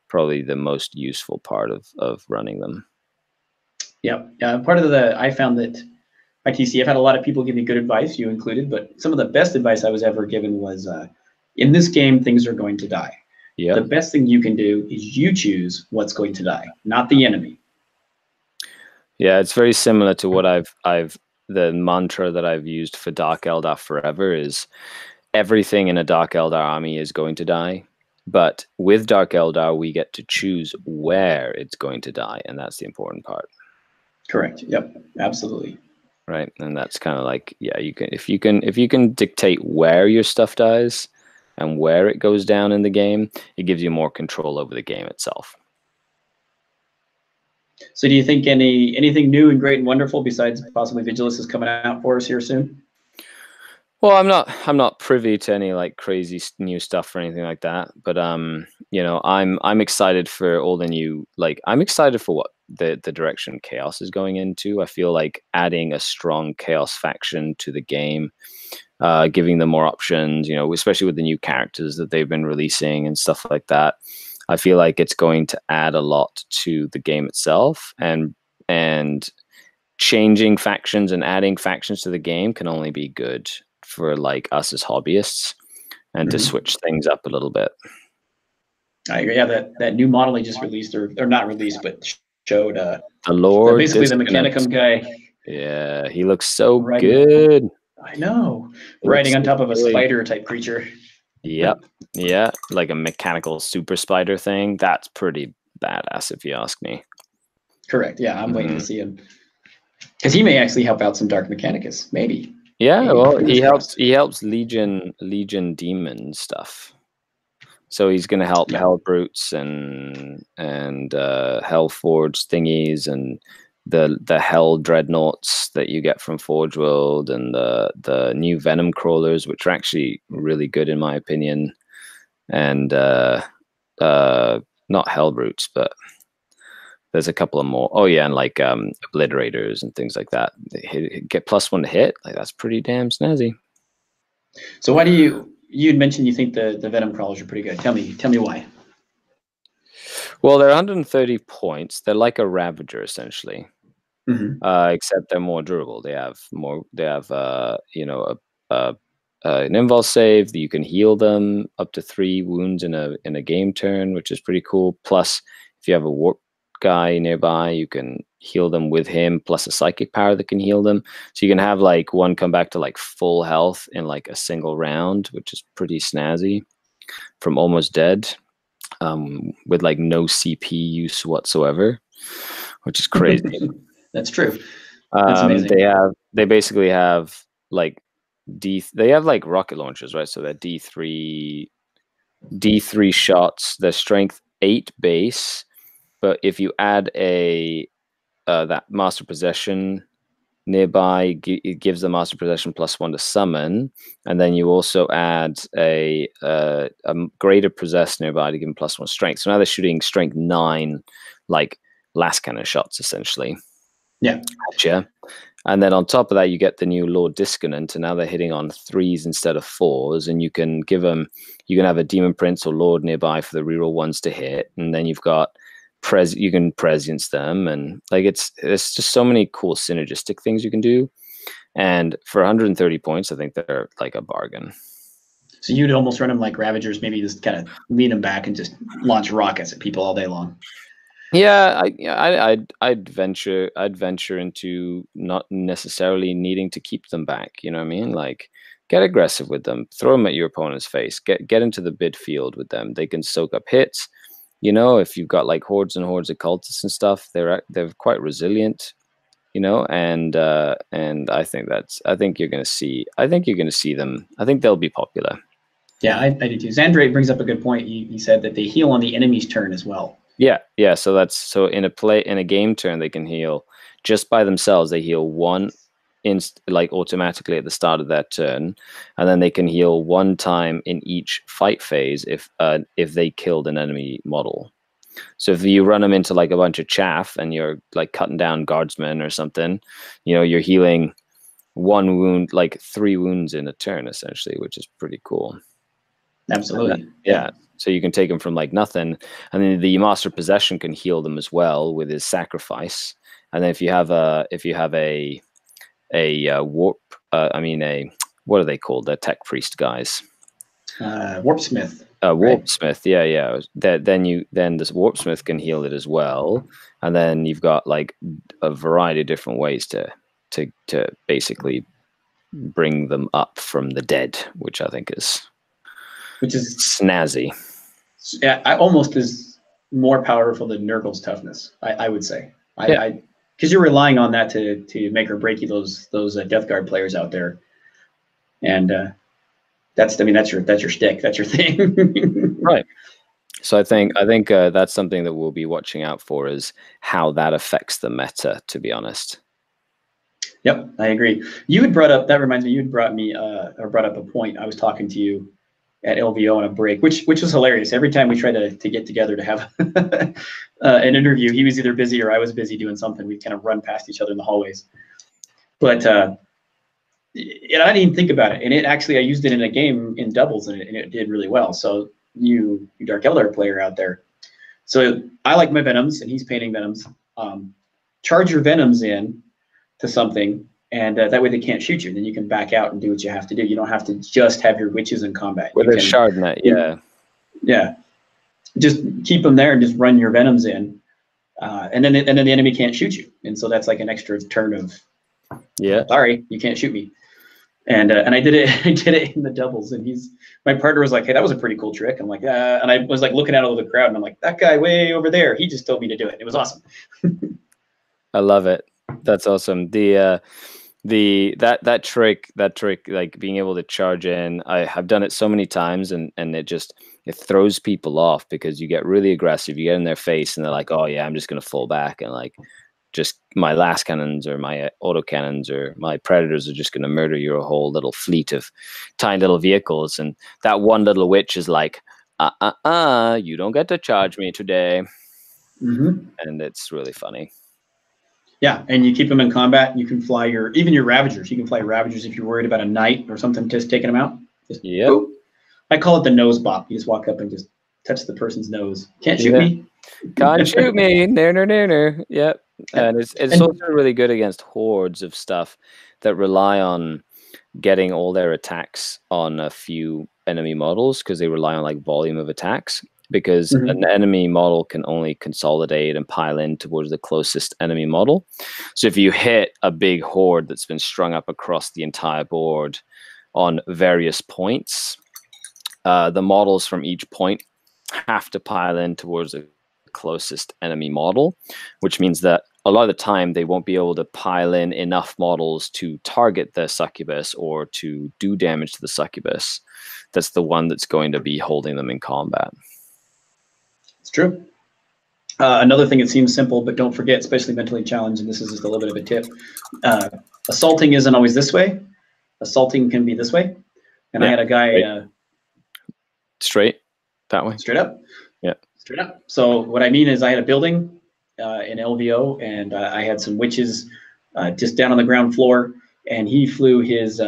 probably the most useful part of running them. Yep. Part of I found that ITC, I've had a lot of people give me good advice, you included, but some of the best advice I was ever given was, in this game, things are going to die. Yep. The best thing you can do is you choose what's going to die, not the enemy. Yeah, it's very similar to what the mantra that I've used for Dark Eldar forever is everything in a Dark Eldar army is going to die. But with Dark Eldar, we get to choose where it's going to die, and that's the important part. Correct. Yep. Absolutely. Right, and that's kind of like, yeah, you can if you can dictate where your stuff dies and where it goes down in the game, it gives you more control over the game itself. So, do you think anything new and great and wonderful besides possibly Vigilus is coming out for us here soon? Well, I'm not privy to any like crazy new stuff or anything like that, but you know, I'm excited for all the new, like, I'm excited for what the direction Chaos is going into. I feel like adding a strong Chaos faction to the game, giving them more options, you know, especially with the new characters that they've been releasing and stuff like that. I feel like it's going to add a lot to the game itself, and changing factions and adding factions to the game can only be good for like us as hobbyists, and to switch things up a little bit. I agree. Yeah, that new model they just released, or not released, but showed the Lord, basically the Mechanicum guy. Yeah, he looks so good. I know, riding on top of a spider type creature. Yep. Yeah, like a mechanical super spider thing. That's pretty badass, if you ask me. Correct. Yeah, I'm waiting to see him, because he may actually help out some Dark Mechanicus, maybe. Yeah, maybe. Well, he helps Legion demon stuff. So he's going to help Hell Brutes and Hell Forge thingies, and the Hell Dreadnoughts that you get from Forge World, and the new Venom Crawlers, which are actually really good in my opinion, and not Hell Brutes, but there's a couple of more. Oh yeah, and like Obliterators and things like that. They get +1 to hit. Like, that's pretty damn snazzy. So why do you'd mentioned you think the Venom Crawlers are pretty good? Tell me why. Well, they're 130 points. They're like a Ravager essentially, except they're more durable. They have you know, an invul save. You can heal them up to 3 wounds in a game turn, which is pretty cool. Plus, if you have a warp guy nearby, you can heal them with him, plus a psychic power that can heal them. So you can have like one come back to like full health in like a single round, which is pretty snazzy from almost dead, with like no CP use whatsoever, which is crazy. That's true. That's amazing. They basically have like they have like rocket launchers, right? So they're D3 shots. They're strength 8 base. But if you add that Master Possession nearby, it gives the Master Possession +1 to summon, and then you also add a Greater Possess nearby to give them +1 strength. So now they're shooting strength 9, like last cannon shots essentially. Yeah. Gotcha. And then on top of that, you get the new Lord Disconnant, and now they're hitting on 3s instead of 4s, and you can give them. You can have a Demon Prince or Lord nearby for the reroll 1s to hit, and then you've got. You can prescience them, and like it's just so many cool synergistic things you can do. And for 130 points, I think they're like a bargain. So you'd almost run them like Ravagers, maybe just kind of lean them back and just launch rockets at people all day long. Yeah, I'd venture into not necessarily needing to keep them back. You know what I mean? Like, get aggressive with them, throw them at your opponent's face, get into the bid field with them. They can soak up hits. You know, if you've got like hordes and hordes of cultists and stuff, they're quite resilient, you know, and I think you're going to see them. I think they'll be popular. Yeah, I do too. Xandre brings up a good point. He said that they heal on the enemy's turn as well. Yeah. So in a game turn, they can heal just by themselves. They heal 1 like automatically at the start of that turn, and then they can heal 1 time in each fight phase if they killed an enemy model. So if you run them into like a bunch of chaff and you're like cutting down guardsmen or something, you know, you're healing one wound, like 3 wounds in a turn, essentially, which is pretty cool. Absolutely. Yeah. So you can take them from like nothing, and then the Master of Possession can heal them as well with his sacrifice. And then if you have a warp, what are they called? The tech priest guys. Warpsmith. Warpsmith, yeah. Then this Warpsmith can heal it as well, and then you've got like a variety of different ways to basically bring them up from the dead, which I think is snazzy. Yeah, I almost is more powerful than Nurgle's toughness. I would say, because you're relying on that to make or break you those Death Guard players out there, and that's your shtick, that's your thing, right? So I think that's something that we'll be watching out for, is how that affects the meta, to be honest. Yep, I agree. You had brought up, that reminds me, you had brought up a point. I was talking to you at LVO on a break, which was hilarious. Every time we tried to get together to have an interview, he was either busy or I was busy doing something. We'd kind of run past each other in the hallways. But I didn't even think about it. And it actually, I used it in a game in doubles, and it did really well. So you Dark Eldar player out there. So I like my Venoms, and he's painting Venoms. Charge your Venoms in to something, and that way they can't shoot you. Then you can back out and do what you have to do. You don't have to just have your witches in combat. With a shard net, yeah. Yeah. Just keep them there and just run your Venoms in. And then the enemy can't shoot you. And so that's like an extra turn of, sorry, you can't shoot me. And I did it in the doubles, and my partner was like, hey, that was a pretty cool trick. I'm like, and I was like looking at all the crowd, and I'm like, that guy way over there, he just told me to do it. It was awesome. I love it. That's awesome. That trick, like being able to charge in, I have done it so many times, and it throws people off, because you get really aggressive, you get in their face, and they're like, oh yeah, I'm just gonna fall back, and like, just my last cannons or my auto cannons or my predators are just going to murder your whole little fleet of tiny little vehicles. And that one little witch is like, you don't get to charge me today. Mm-hmm. And it's really funny. Yeah, and you keep them in combat. You can fly even your Ravagers. You can fly Ravagers if you're worried about a knight or something, just taking them out. Yeah. I call it the nose bop. You just walk up and just touch the person's nose. Can't shoot me. Can't shoot me. No. Yep. And it's also really good against hordes of stuff that rely on getting all their attacks on a few enemy models, because they rely on like volume of attacks, because an enemy model can only consolidate and pile in towards the closest enemy model. So if you hit a big horde that's been strung up across the entire board on various points, the models from each point have to pile in towards the closest enemy model, which means that a lot of the time they won't be able to pile in enough models to target the succubus or to do damage to the succubus. That's the one that's going to be holding them in combat. It's true. Another thing, it seems simple, but don't forget, especially mentally challenged, and this is just a little bit of a tip, assaulting isn't always this way. Assaulting can be this way. And I had a guy... straight that way? Straight up. Yeah. Straight up. So what I mean is, I had a building in LVO, and I had some witches just down on the ground floor, and he flew his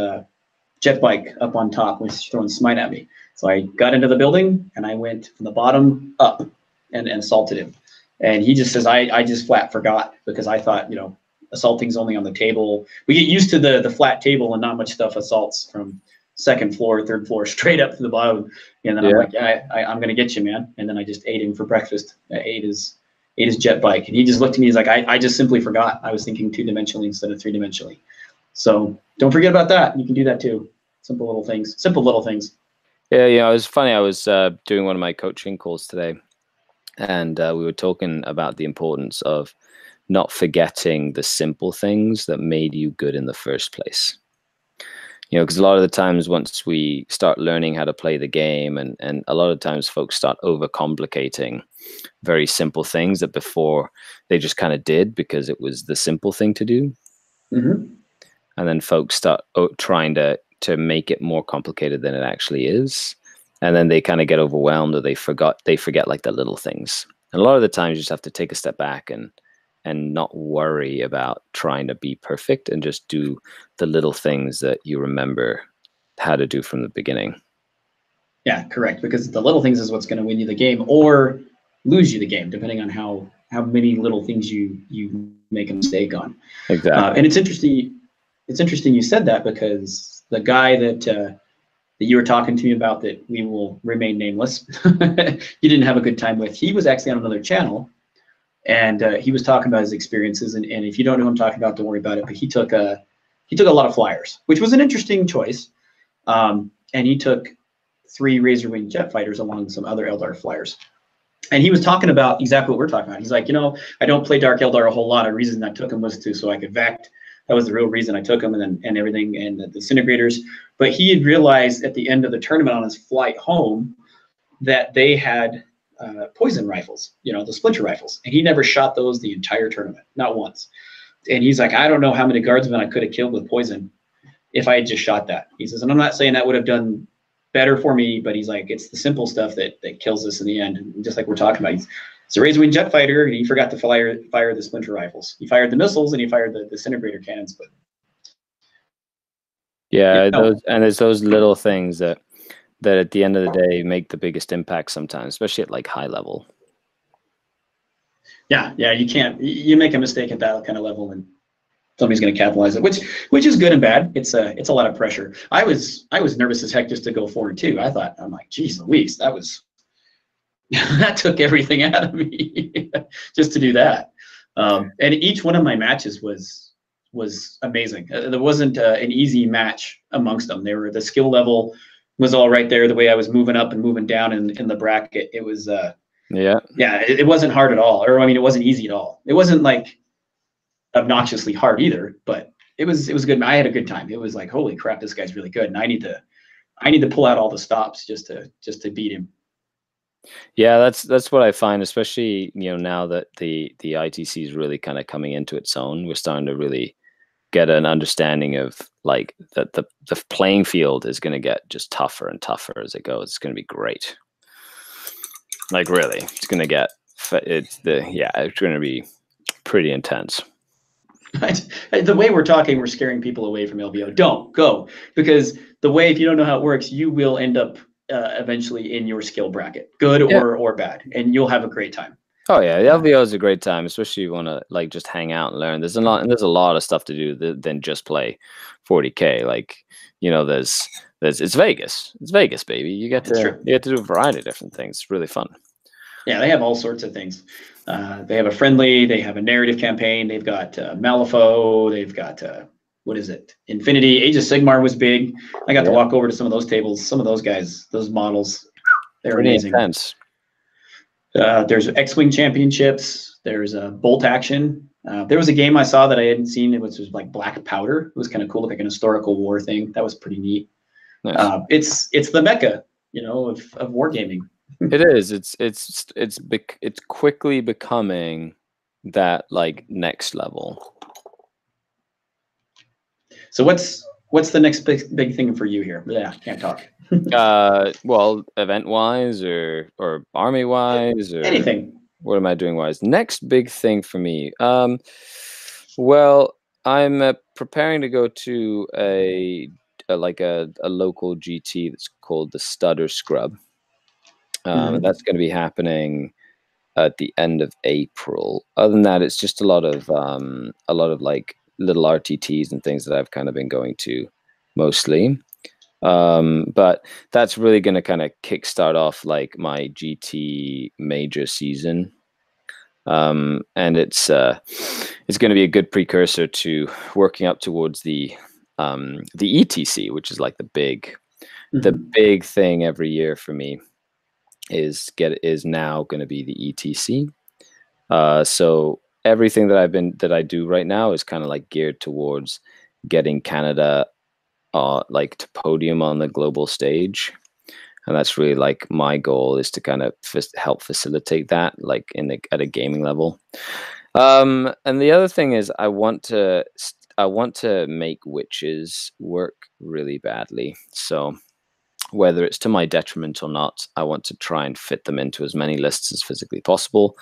jet bike up on top, was throwing smite at me. So I got into the building, and I went from the bottom up and assaulted him. And he just says, I just flat forgot, because I thought, assaulting's only on the table. We get used to the flat table, and not much stuff assaults from second floor, third floor, straight up to the bottom. And then I'm like, I'm going to get you, man. And then I just ate him for breakfast. I ate his jet bike. And he just looked at me, he's like, I just simply forgot. I was thinking 2-dimensionally instead of 3-dimensionally. So don't forget about that. You can do that too. Simple little things. Yeah, it was funny. I was doing one of my coaching calls today, and we were talking about the importance of not forgetting the simple things that made you good in the first place. Because a lot of the times, once we start learning how to play the game, and a lot of times folks start overcomplicating very simple things that before they just kind of did because it was the simple thing to do. Mm-hmm. And then folks start trying to make it more complicated than it actually is. And then they kind of get overwhelmed, or they forget like the little things. And a lot of the times you just have to take a step back and and not worry about trying to be perfect, and just do the little things that you remember how to do from the beginning. Yeah, correct. Because the little things is what's going to win you the game or lose you the game, depending on how many little things you make a mistake on. Exactly. And it's interesting. It's interesting you said that, because the guy that you were talking to me about, that we will remain nameless, you didn't have a good time with, he was actually on another channel, and he was talking about his experiences. And if you don't know who I'm talking about, don't worry about it. But he took a lot of flyers, which was an interesting choice. And he took 3 razor wing jet fighters along with some other Eldar flyers. And he was talking about exactly what we're talking about. He's like, I don't play Dark Eldar a whole lot. The reason I took him was so I could Vect. That was the real reason I took him, and everything, and the disintegrators. But he had realized at the end of the tournament on his flight home that they had poison rifles, the splinter rifles, and he never shot those the entire tournament, not once. And he's like, I don't know how many guardsmen I could have killed with poison if I had just shot that. He says, and I'm not saying that would have done better for me, but he's like, it's the simple stuff that kills us in the end. And just like we're talking about, it's a razor wing jet fighter, and he forgot to fire the splinter rifles. He fired the missiles and he fired the disintegrator cannons, but there's those little things that at the end of the day make the biggest impact sometimes, especially at like high level. Yeah, you make a mistake at that kind of level, and somebody's going to capitalize it, which is good and bad. It's a lot of pressure. I was nervous as heck just to go forward too. I'm like, geez Louise, that was that took everything out of me just to do that. And each one of my matches was amazing. There wasn't an easy match amongst them. The skill level was all right there. The way I was moving up and moving down in the bracket, it was it wasn't hard at all. Or it wasn't easy at all. It wasn't like obnoxiously hard either, but it was good. I had a good time. It was like, holy crap, this guy's really good, and I need to pull out all the stops just to beat him. Yeah, that's what I find, especially now that the ITC is really kind of coming into its own. We're starting to really get an understanding of like that the playing field is going to get just tougher and tougher as it goes. It's going to be great. Like really, it's going to be pretty intense. The way we're talking, we're scaring people away from LVO. Don't go, because the way, if you don't know how it works, you will end up eventually in your skill bracket, good or bad, and you'll have a great time. Oh yeah, the LVO is a great time, especially if you want to like just hang out and learn. There's a lot of stuff to do than just play 40K. Like there's it's Vegas. It's Vegas, baby. You get to do a variety of different things. It's really fun. Yeah, they have all sorts of things. They have a friendly, they have a narrative campaign, they've got Malifaux, they've got, what is it? Infinity, Age of Sigmar was big. I got to walk over to some of those tables. Some of those guys, those models, they're amazing. Intense. There's X-Wing Championships. There's Bolt Action. There was a game I saw that I hadn't seen. It was like Black Powder. It was kind of cool, like an historical war thing. That was pretty neat. Nice. It's the mecca, of wargaming. It is. It's quickly becoming that like next level. So what's the next big thing for you here? Yeah, can't talk. Well, event wise or army wise or anything. What am I doing wise? Next big thing for me. Well, I'm preparing to go to a local GT that's called the Stutter Scrub. That's going to be happening at the end of April. Other than that, it's just a lot of like little RTTs and things that I've kind of been going to mostly. But that's really going to kind of kickstart off like my GT major season. And it's going to be a good precursor to working up towards the ETC, which is like the big thing every year for me. Is now going to be the ETC. So everything that I do right now is kind of like geared towards getting Canada like to podium on the global stage, and that's really like my goal, is to kind of help facilitate that like at a gaming level. And the other thing is I want to make witches work really badly. So whether it's to my detriment or not, I want to try and fit them into as many lists as physically possible.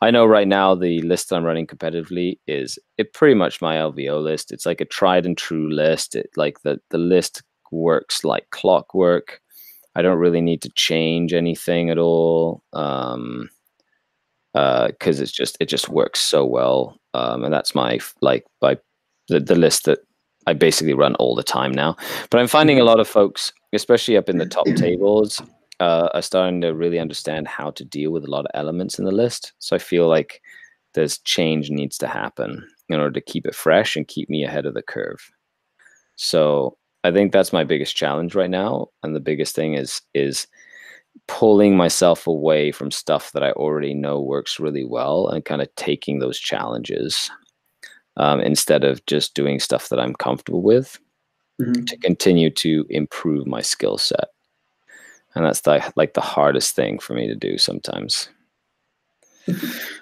I know right now the list I'm running competitively is pretty much my LVO list. It's like a tried and true list. It like the list works like clockwork. I don't really need to change anything at all, because it just works so well. And that's my the list that I basically run all the time now. But I'm finding a lot of folks, especially up in the top tables, are starting to really understand how to deal with a lot of elements in the list. So I feel like there's change needs to happen in order to keep it fresh and keep me ahead of the curve. So I think that's my biggest challenge right now. And the biggest thing is pulling myself away from stuff that I already know works really well and kind of taking those challenges. Instead of just doing stuff that I'm comfortable with, to continue to improve my skill set. And that's the hardest thing for me to do sometimes.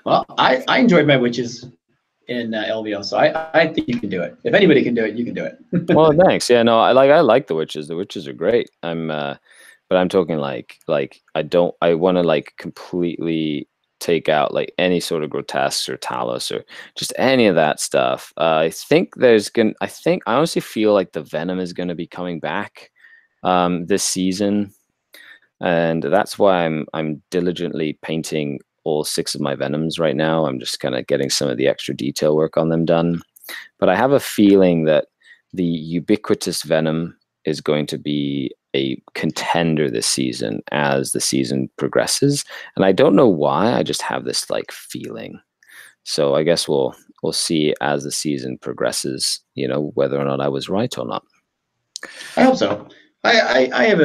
Well, I enjoyed my witches in LVO, so I think you can do it. If anybody can do it, you can do it. Well, thanks. Yeah, no, I like the witches. The witches are great. But I'm talking like I want to like completely take out like any sort of grotesques or talus or just any of that stuff. I honestly feel like the venom is going to be coming back this season, and that's why I'm diligently painting all 6 of my venoms right now. I'm just kind of getting some of the extra detail work on them done. But I have a feeling that the ubiquitous venom is going to be a contender this season as the season progresses, and I don't know why. I just have this like feeling. So I guess we'll see as the season progresses, whether or not I was right or not. I hope so. I have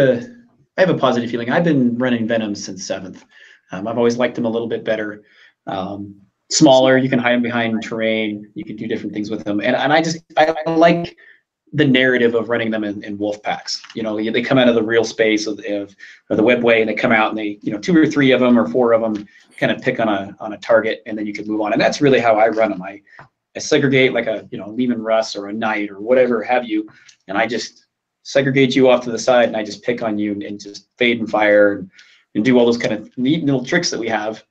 a positive feeling. I've been running venoms since 7th. I've always liked them a little bit better. Smaller, you can hide them behind terrain. You can do different things with them, and I like the narrative of running them in wolf packs. They come out of the real space of the webway, and they come out and they, 2 or 3 of them or 4 of them kind of pick on a target, and then you can move on. And that's really how I run them. I segregate like a, Lehman Russ or a Knight or whatever have you, and I just segregate you off to the side, and I just pick on you and just fade and fire and do all those kind of neat little tricks that we have,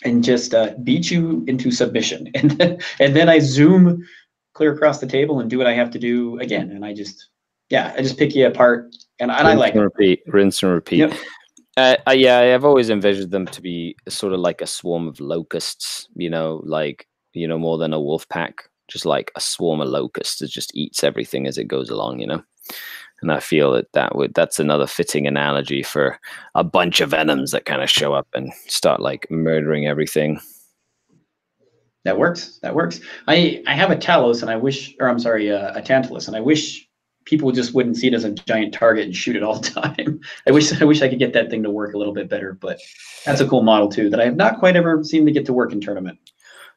and just beat you into submission. And then I zoom clear across the table and do what I have to do again. And I just pick you apart, and I like it. Rinse and repeat. Yep. I've always envisioned them to be sort of like a swarm of locusts, more than a wolf pack, just like a swarm of locusts that just eats everything as it goes along, And I feel that's another fitting analogy for a bunch of venoms that kind of show up and start like murdering everything. That works. I have a Talos, and a Tantalus, and I wish people just wouldn't see it as a giant target and shoot it all the time. I wish I could get that thing to work a little bit better, but that's a cool model too that I have not quite ever seen to get to work in tournament.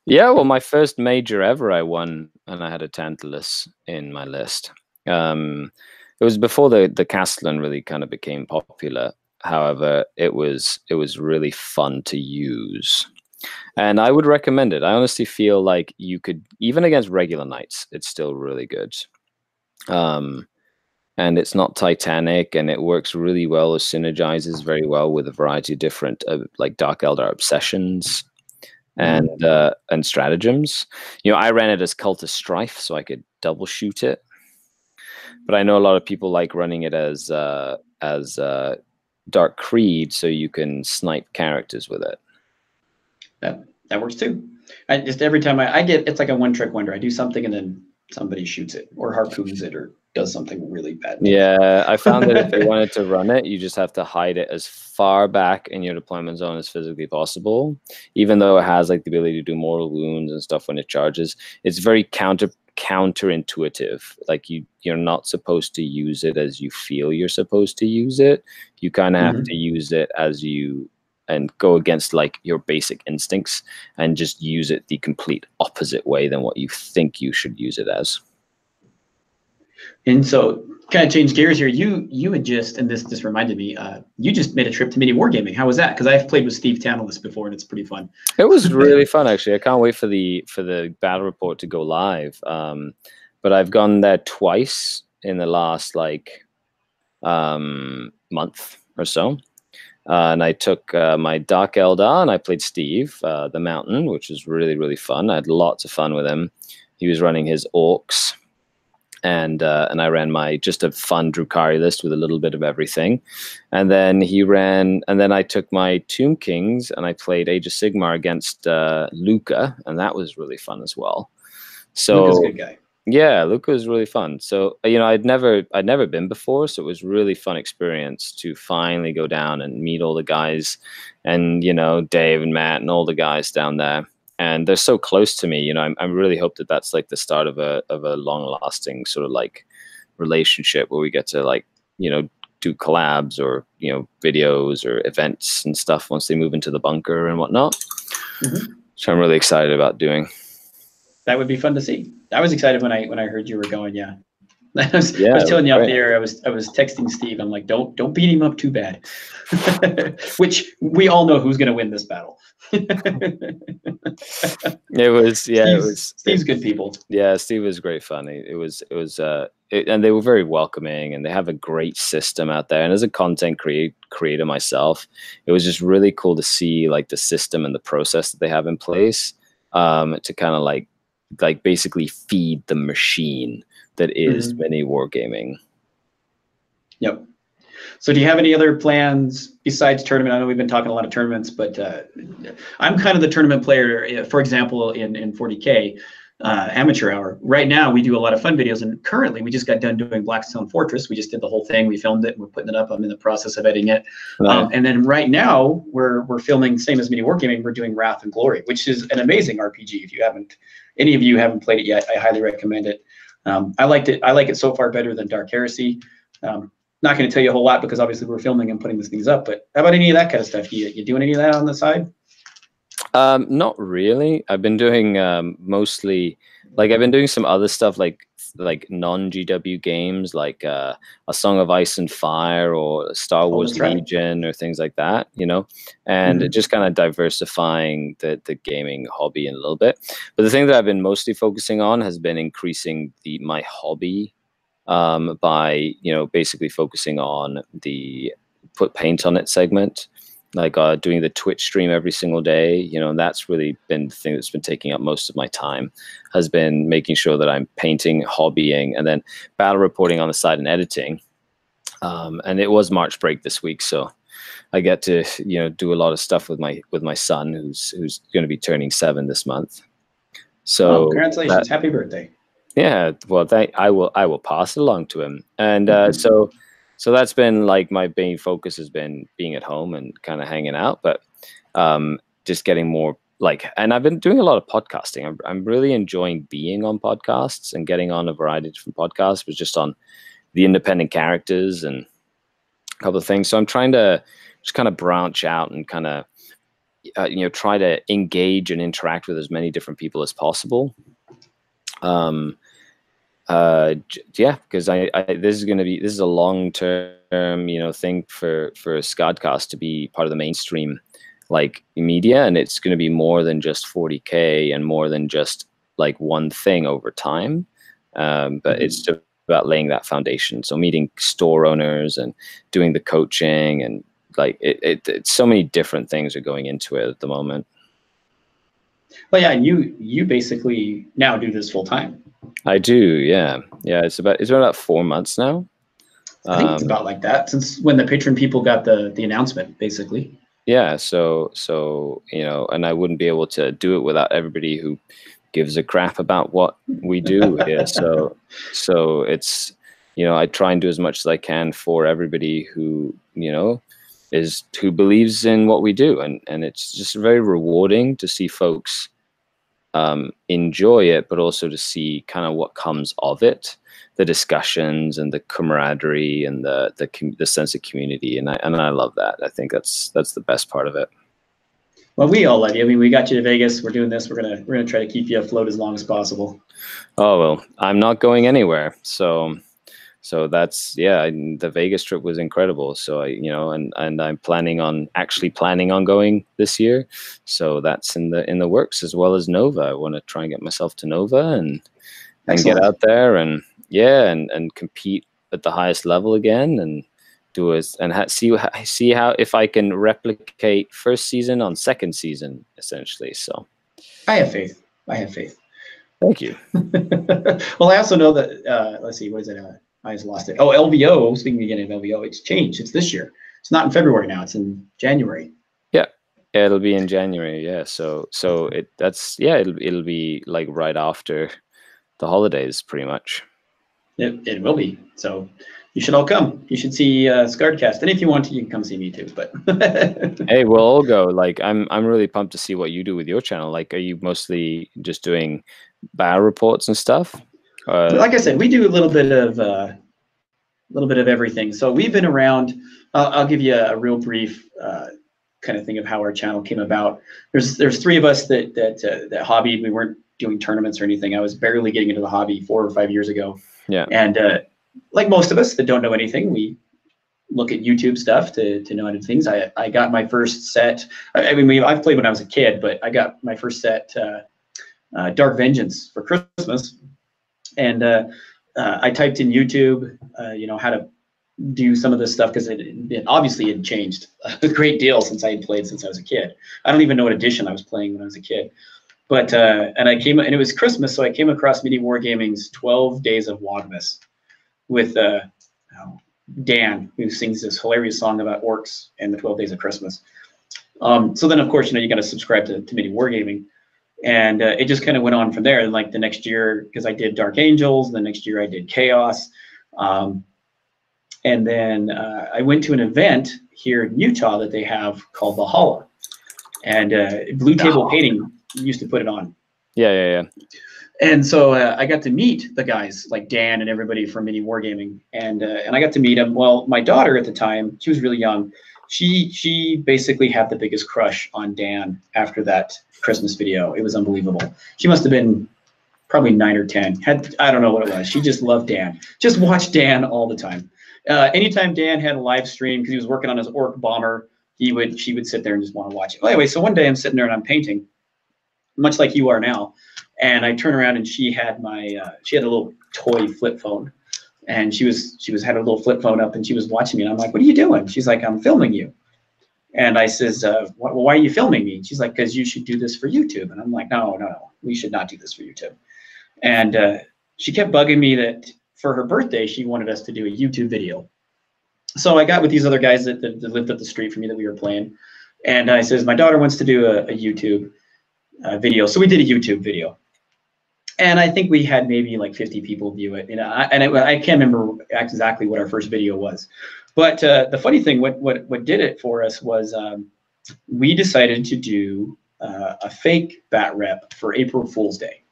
Yeah, well, my first major ever I won, and I had a Tantalus in my list. It was before the Castellan really kind of became popular. However, it was really fun to use. And I would recommend it. I honestly feel like you could, even against regular knights, it's still really good. And it's not titanic, and it works really well. It synergizes very well with a variety of different like Dark Eldar obsessions and stratagems. I ran it as Cult of Strife, so I could double shoot it. But I know a lot of people like running it as Dark Creed, so you can snipe characters with it. That works too. I just, every time I get, it's like a one-trick wonder. I do something and then somebody shoots it or harpoons it or does something really bad. Yeah, I found that if you wanted to run it, you just have to hide it as far back in your deployment zone as physically possible. Even though it has like the ability to do mortal wounds and stuff when it charges, it's very counterintuitive. Like you're not supposed to use it as you feel you're supposed to use it. You kind of have to use it as you and go against like your basic instincts and just use it the complete opposite way than what you think you should use it as. And so, kind of change gears here. You had just, and this reminded me, you just made a trip to mini wargaming. How was that? Because I've played with Steve Tantalus before, and it's pretty fun. It was really fun, actually. I can't wait for the battle report to go live. But I've gone there twice in the last like month or so. And I took my Dark Eldar and I played Steve, the Mountain, which was really, really fun. I had lots of fun with him. He was running his orcs, and I ran just a fun Drukhari list with a little bit of everything. And then I took my Tomb Kings and I played Age of Sigmar against Luca, and that was really fun as well. So Luca's a good guy. Yeah, Luca was really fun. So, I'd never been before, so it was really fun experience to finally go down and meet all the guys, and Dave and Matt and all the guys down there. And they're so close to me. I really hope that that's like the start of a long-lasting sort of like relationship where we get to do collabs or videos or events and stuff once they move into the bunker and whatnot. Mm-hmm. So I'm really excited about doing. That would be fun to see. I was excited when I heard you were going. Yeah, I was telling you off the air. I was texting Steve. I'm like, don't beat him up too bad. Which we all know who's going to win this battle. Steve's good people. Yeah, Steve was great fun. And they were very welcoming, and they have a great system out there. And as a content creator myself, it was just really cool to see like the system and the process that they have in place to kind of like basically feed the machine that is mini wargaming. Yep. So do you have any other plans besides tournament? I know we've been talking a lot of tournaments, but I'm kind of the tournament player. For example, in 40K Amateur Hour. Right now, we do a lot of fun videos, and currently we just got done doing Blackstone Fortress. We just did the whole thing. We filmed it. We're putting it up. I'm in the process of editing it. Right. And then right now, we're filming, same as Mini Wargaming, we're doing Wrathful Glory, which is an amazing RPG. If any of you haven't played it yet, I highly recommend it. I liked it. I like it so far better than Dark Heresy. Not going to tell you a whole lot because obviously we're filming and putting these things up. But how about any of that kind of stuff? You doing any of that on the side? Not really. I've been doing mostly I've been doing some other stuff like non-GW games like A Song of Ice and Fire or Star Wars Legion or things like that, and just kind of diversifying the gaming hobby in a little bit. But the thing that I've been mostly focusing on has been increasing my hobby by basically focusing on the put paint on it segment, doing the Twitch stream every single day. That's really been the thing that's been taking up most of my time, has been making sure that I'm painting, hobbying, and then battle reporting on the side and editing. And it was March break this week, so I get to do a lot of stuff with my son who's going to be turning 7 this month. So congratulations, happy birthday. Yeah, well, I will pass it along to him. And so that's been my main focus has been being at home and kind of hanging out, but just getting more and I've been doing a lot of podcasting. I'm really enjoying being on podcasts and getting on a variety of different podcasts, but just on the independent characters and a couple of things. So I'm trying to just kind of branch out and kind of, try to engage and interact with as many different people as possible. Because this is a long-term, thing for SkardCast to be part of the mainstream, media, and it's going to be more than just 40K and more than just one thing over time. But it's just about laying that foundation. So meeting store owners and doing the coaching and it's so many different things are going into it at the moment. Well, yeah, and you basically now do this full time. I do, yeah. It's about 4 months now. I think it's about like that since when the patron people got the announcement, basically. Yeah, so and I wouldn't be able to do it without everybody who gives a crap about what we do here. So it's I try and do as much as I can for everybody who who believes in what we do, and it's just very rewarding to see folks enjoy it, but also to see kind of what comes of it, the discussions and the camaraderie and the sense of community, and I love that. I think that's the best part of it. Well, we all love you. I mean, we got you to Vegas. We're doing this. We're gonna try to keep you afloat as long as possible. Oh well, I'm not going anywhere, so that's the Vegas trip was incredible. So and I'm planning on going this year. So that's in the works, as well as Nova. I want to try and get myself to Nova and get out there and compete at the highest level again. And do it and see how if I can replicate first season on second season, essentially. So I have faith. I have faith. Thank you. Well, I also know that let's see, what is it? I just lost it. Oh, LVO. Speaking again of LVO, it's changed. It's this year. It's not in February now. It's in January. Yeah, it'll be in January. Yeah, so it'll be like right after the holidays, pretty much. It will be. So you should all come. You should see SkardCast, and if you want to, you can come see me too. But hey, we'll all go. Like, I'm really pumped to see what you do with your channel. Like, are you mostly just doing battle reports and stuff? Like I said, we do a little bit of everything. So we've been around. I'll give you a real brief kind of thing of how our channel came about. There's three of us that hobbied. We weren't doing tournaments or anything. I was barely getting into the hobby 4 or 5 years ago. Yeah. And like most of us that don't know anything, we look at YouTube stuff to know how to do things. I got my first set. I mean, I've played when I was a kid, but I got my first set Dark Vengeance for Christmas. And I typed in YouTube, how to do some of this stuff, because it obviously had changed a great deal since I had played since I was a kid. I don't even know what edition I was playing when I was a kid. But and it was Christmas, so I came across Mini Wargaming's 12 Days of Vlogmas with Dan, who sings this hilarious song about orcs and the 12 Days of Christmas. So then, of course, you got to subscribe to Mini Wargaming. And it just kind of went on from there. And like the next year, because I did Dark Angels, the next year I did Chaos. And then I went to an event here in Utah that they have called Valhalla. And Blue Table Painting used to put it on. Yeah. And so I got to meet the guys like Dan and everybody from Mini Wargaming. And I got to meet them. Well, my daughter at the time, she was really young. She basically had the biggest crush on Dan after that Christmas video. It was unbelievable. She must have been probably 9 or 10. I don't know what it was. She just loved Dan. Just watched Dan all the time. Anytime Dan had a live stream, because he was working on his orc bomber, she would sit there and just want to watch it. Well, anyway, so one day I'm sitting there and I'm painting, much like you are now, and I turn around and she had she had a little toy flip phone. And she had a little flip phone up and she was watching me. And I'm like, what are you doing? She's like, I'm filming you. And I says, why are you filming me? She's like, because you should do this for YouTube. And I'm like, no, we should not do this for YouTube. And she kept bugging me that for her birthday, she wanted us to do a YouTube video. So I got with these other guys that lived up the street from me that we were playing. And I says, my daughter wants to do a YouTube video. So we did a YouTube video. And I think we had maybe like 50 people view it. I can't remember exactly what our first video was. But the funny thing, what did it for us was we decided to do a fake bat rep for April Fool's Day.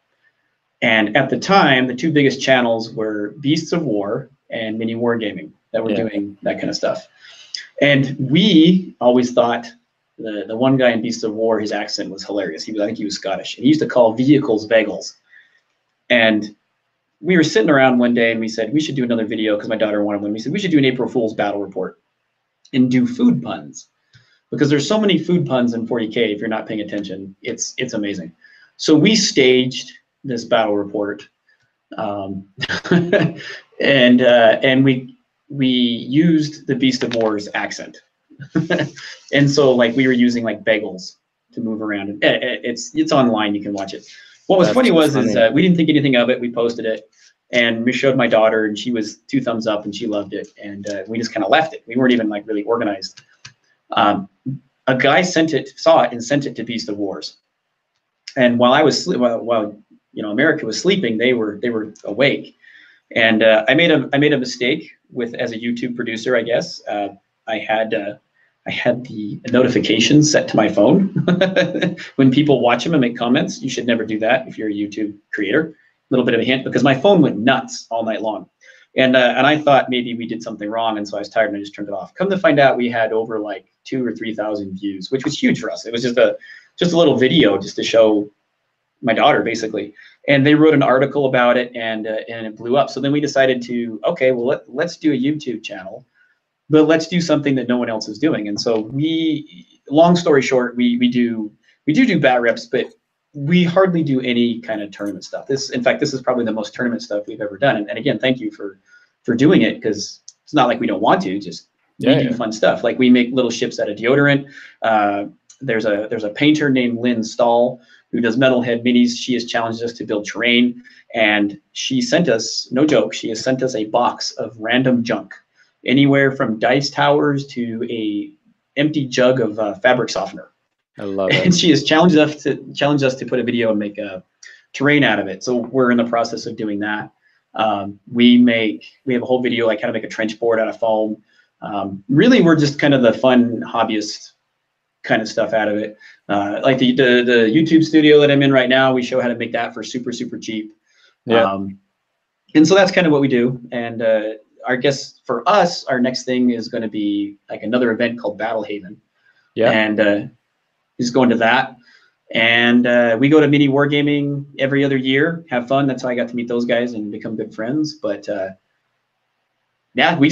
And at the time, the two biggest channels were Beasts of War and Mini Wargaming that were doing that kind of stuff. And we always thought the one guy in Beasts of War, his accent was hilarious. I think he was Scottish. And he used to call vehicles bagels. And we were sitting around one day and we said, we should do another video because my daughter wanted one. We said, we should do an April Fool's battle report and do food puns, because there's so many food puns in 40K. If you're not paying attention, it's amazing. So we staged this battle report and we used the Beast of War's accent. And so like we were using like bagels to move around. It's online, you can watch it. What was funny was we didn't think anything of it. We posted it and we showed my daughter and she was 2 thumbs up and she loved it. And we just kind of left it. We weren't even like really organized. A guy saw it and sent it to Beast of Wars. And while I was while America was sleeping, they were awake. And I made a mistake as a YouTube producer, I guess. I had the notifications set to my phone. When people watch them and make comments, you should never do that if you're a YouTube creator. A little bit of a hint, because my phone went nuts all night long. And I thought maybe we did something wrong, and so I was tired and I just turned it off. Come to find out, we had over like 2,000 or 3,000 views, which was huge for us. It was just a little video just to show my daughter, basically. And they wrote an article about it, and it blew up. So then we decided to, okay, well, let's do a YouTube channel, but let's do something that no one else is doing. And so long story short, we do bat reps, but we hardly do any kind of tournament stuff. In fact, this is probably the most tournament stuff we've ever done. And again, thank you for doing it, because it's not like we don't want to, just we do fun stuff. Like we make little ships out of deodorant. There's a painter named Lynn Stahl who does metalhead minis. She has challenged us to build terrain, and she sent us, no joke, she has sent us a box of random junk, anywhere from dice towers to a empty jug of fabric softener. I love it. And she has challenged us to put a video and make a terrain out of it. So we're in the process of doing that. We have a whole video like how to make a trench board out of foam. Really, we're just kind of the fun hobbyist kind of stuff out of it. Like the YouTube studio that I'm in right now, we show how to make that for super, super cheap. Yeah. And so that's kind of what we do. And I guess for us, our next thing is going to be like another event called Battle Haven. Yeah. And just going to that. And we go to mini wargaming every other year, have fun. That's how I got to meet those guys and become good friends. But yeah, we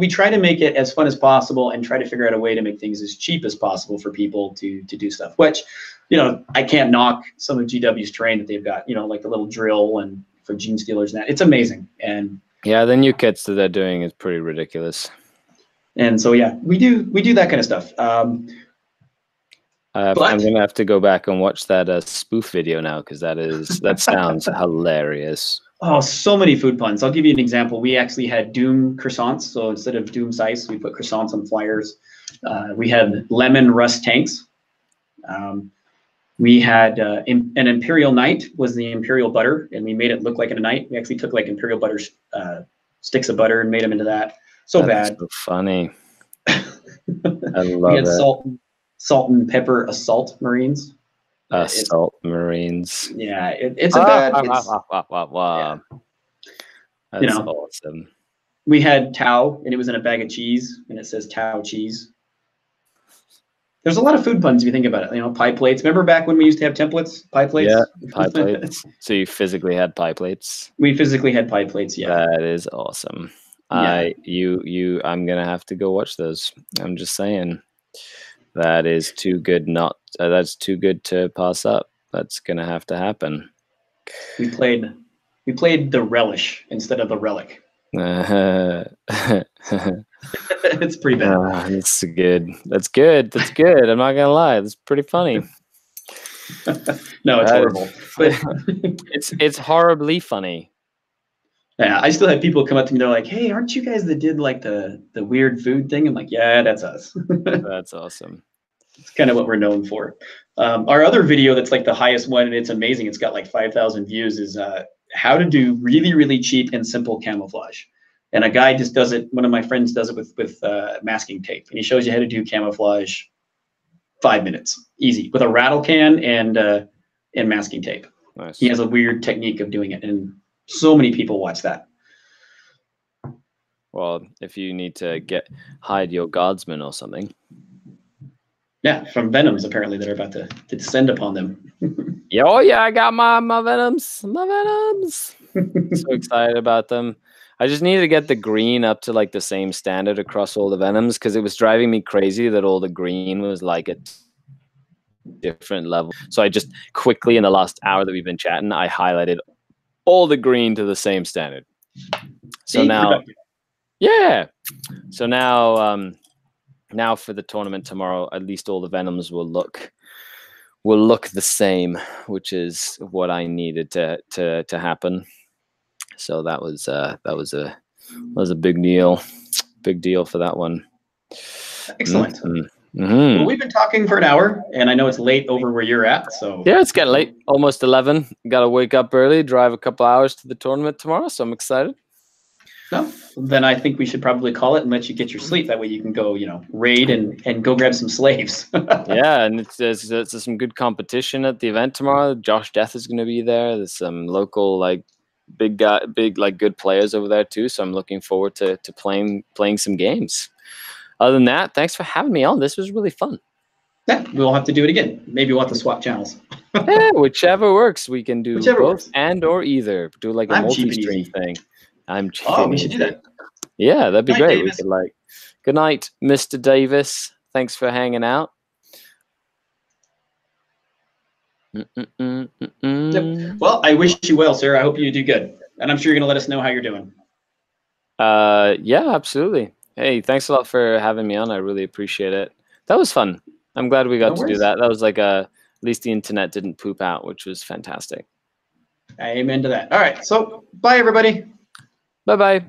try to make it as fun as possible and try to figure out a way to make things as cheap as possible for people to do stuff. Which, I can't knock some of GW's terrain that they've got. Like the little drill and for Gene Stealers and that. It's amazing. And yeah, the new kits that they're doing is pretty ridiculous. And so yeah, we do that kind of stuff. I'm gonna have to go back and watch that spoof video now because that sounds hilarious. Oh, so many food puns. I'll give you an example. We actually had Doom croissants. So instead of Doom Sice, we put croissants on flyers. We had lemon rust tanks. We had an Imperial Knight was the Imperial butter, and we made it look like a knight. We actually took like Imperial butter sticks of butter and made them into that. That's so funny. I love we had it. Salt and pepper assault Marines. Assault Marines. Yeah, it's a bad. Wow. That's awesome. We had Tau, and it was in a bag of cheese, and it says Tau cheese. There's a lot of food puns if you think about it. Pie plates. Remember back when we used to have templates? Pie plates? Yeah, pie plates. So you physically had pie plates? We physically had pie plates, yeah. That is awesome. Yeah. I'm going to have to go watch those. I'm just saying. That is too good that's too good to pass up. That's going to have to happen. We played the relish instead of the relic. It's pretty bad. That's good. That's good. I'm not gonna lie. That's pretty funny. No, it's horrible. But it's horribly funny. Yeah, I still have people come up to me. They're like, "Hey, aren't you guys that did like the weird food thing?" I'm like, "Yeah, that's us." That's awesome. It's kind of what we're known for. Our other video that's like the highest one, and it's amazing. It's got like 5,000 views. Is how to do really, really cheap and simple camouflage. And a guy just does it. One of my friends does it with masking tape, and he shows you how to do camouflage. 5 minutes, easy, with a rattle can and masking tape. Nice. He has a weird technique of doing it, and so many people watch that. Well, if you need to hide your guardsmen or something. Yeah, from venoms apparently that are about to descend upon them. Yeah, I got my venoms. My venoms. So excited about them. I just needed to get the green up to like the same standard across all the venoms because it was driving me crazy that all the green was like a different level. So I just quickly in the last hour that we've been chatting, I highlighted all the green to the same standard. So now, yeah. So now, now for the tournament tomorrow, at least all the venoms will look the same, which is what I needed to happen. So that was a big deal for that one. Excellent. Well, we've been talking for an hour, and I know it's late over where you're at. So yeah, it's getting late, almost 11. Got to wake up early, drive a couple hours to the tournament tomorrow. So I'm excited. No, then I think we should probably call it and let you get your sleep. That way you can go, raid and go grab some slaves. Yeah, and there's some good competition at the event tomorrow. Josh Death is going to be there. There's some local big good players over there too. So I'm looking forward to playing some games. Other than that, thanks for having me on. This was really fun. Yeah, we'll have to do it again. Maybe we'll have to swap channels. Yeah, whichever works. We can do whichever both works. and or either. Do like a multi-stream thing. We should do that. Yeah, that'd be Night, great. Davis. We could good night, Mr. Davis. Thanks for hanging out. Yep. Well, I wish you well, sir. I hope you do good. And I'm sure you're going to let us know how you're doing. Yeah, absolutely. Hey, thanks a lot for having me on. I really appreciate it. That was fun. I'm glad we got to do that. That was like at least the internet didn't poop out, which was fantastic. Amen to that. All right. So bye, everybody. Bye-bye.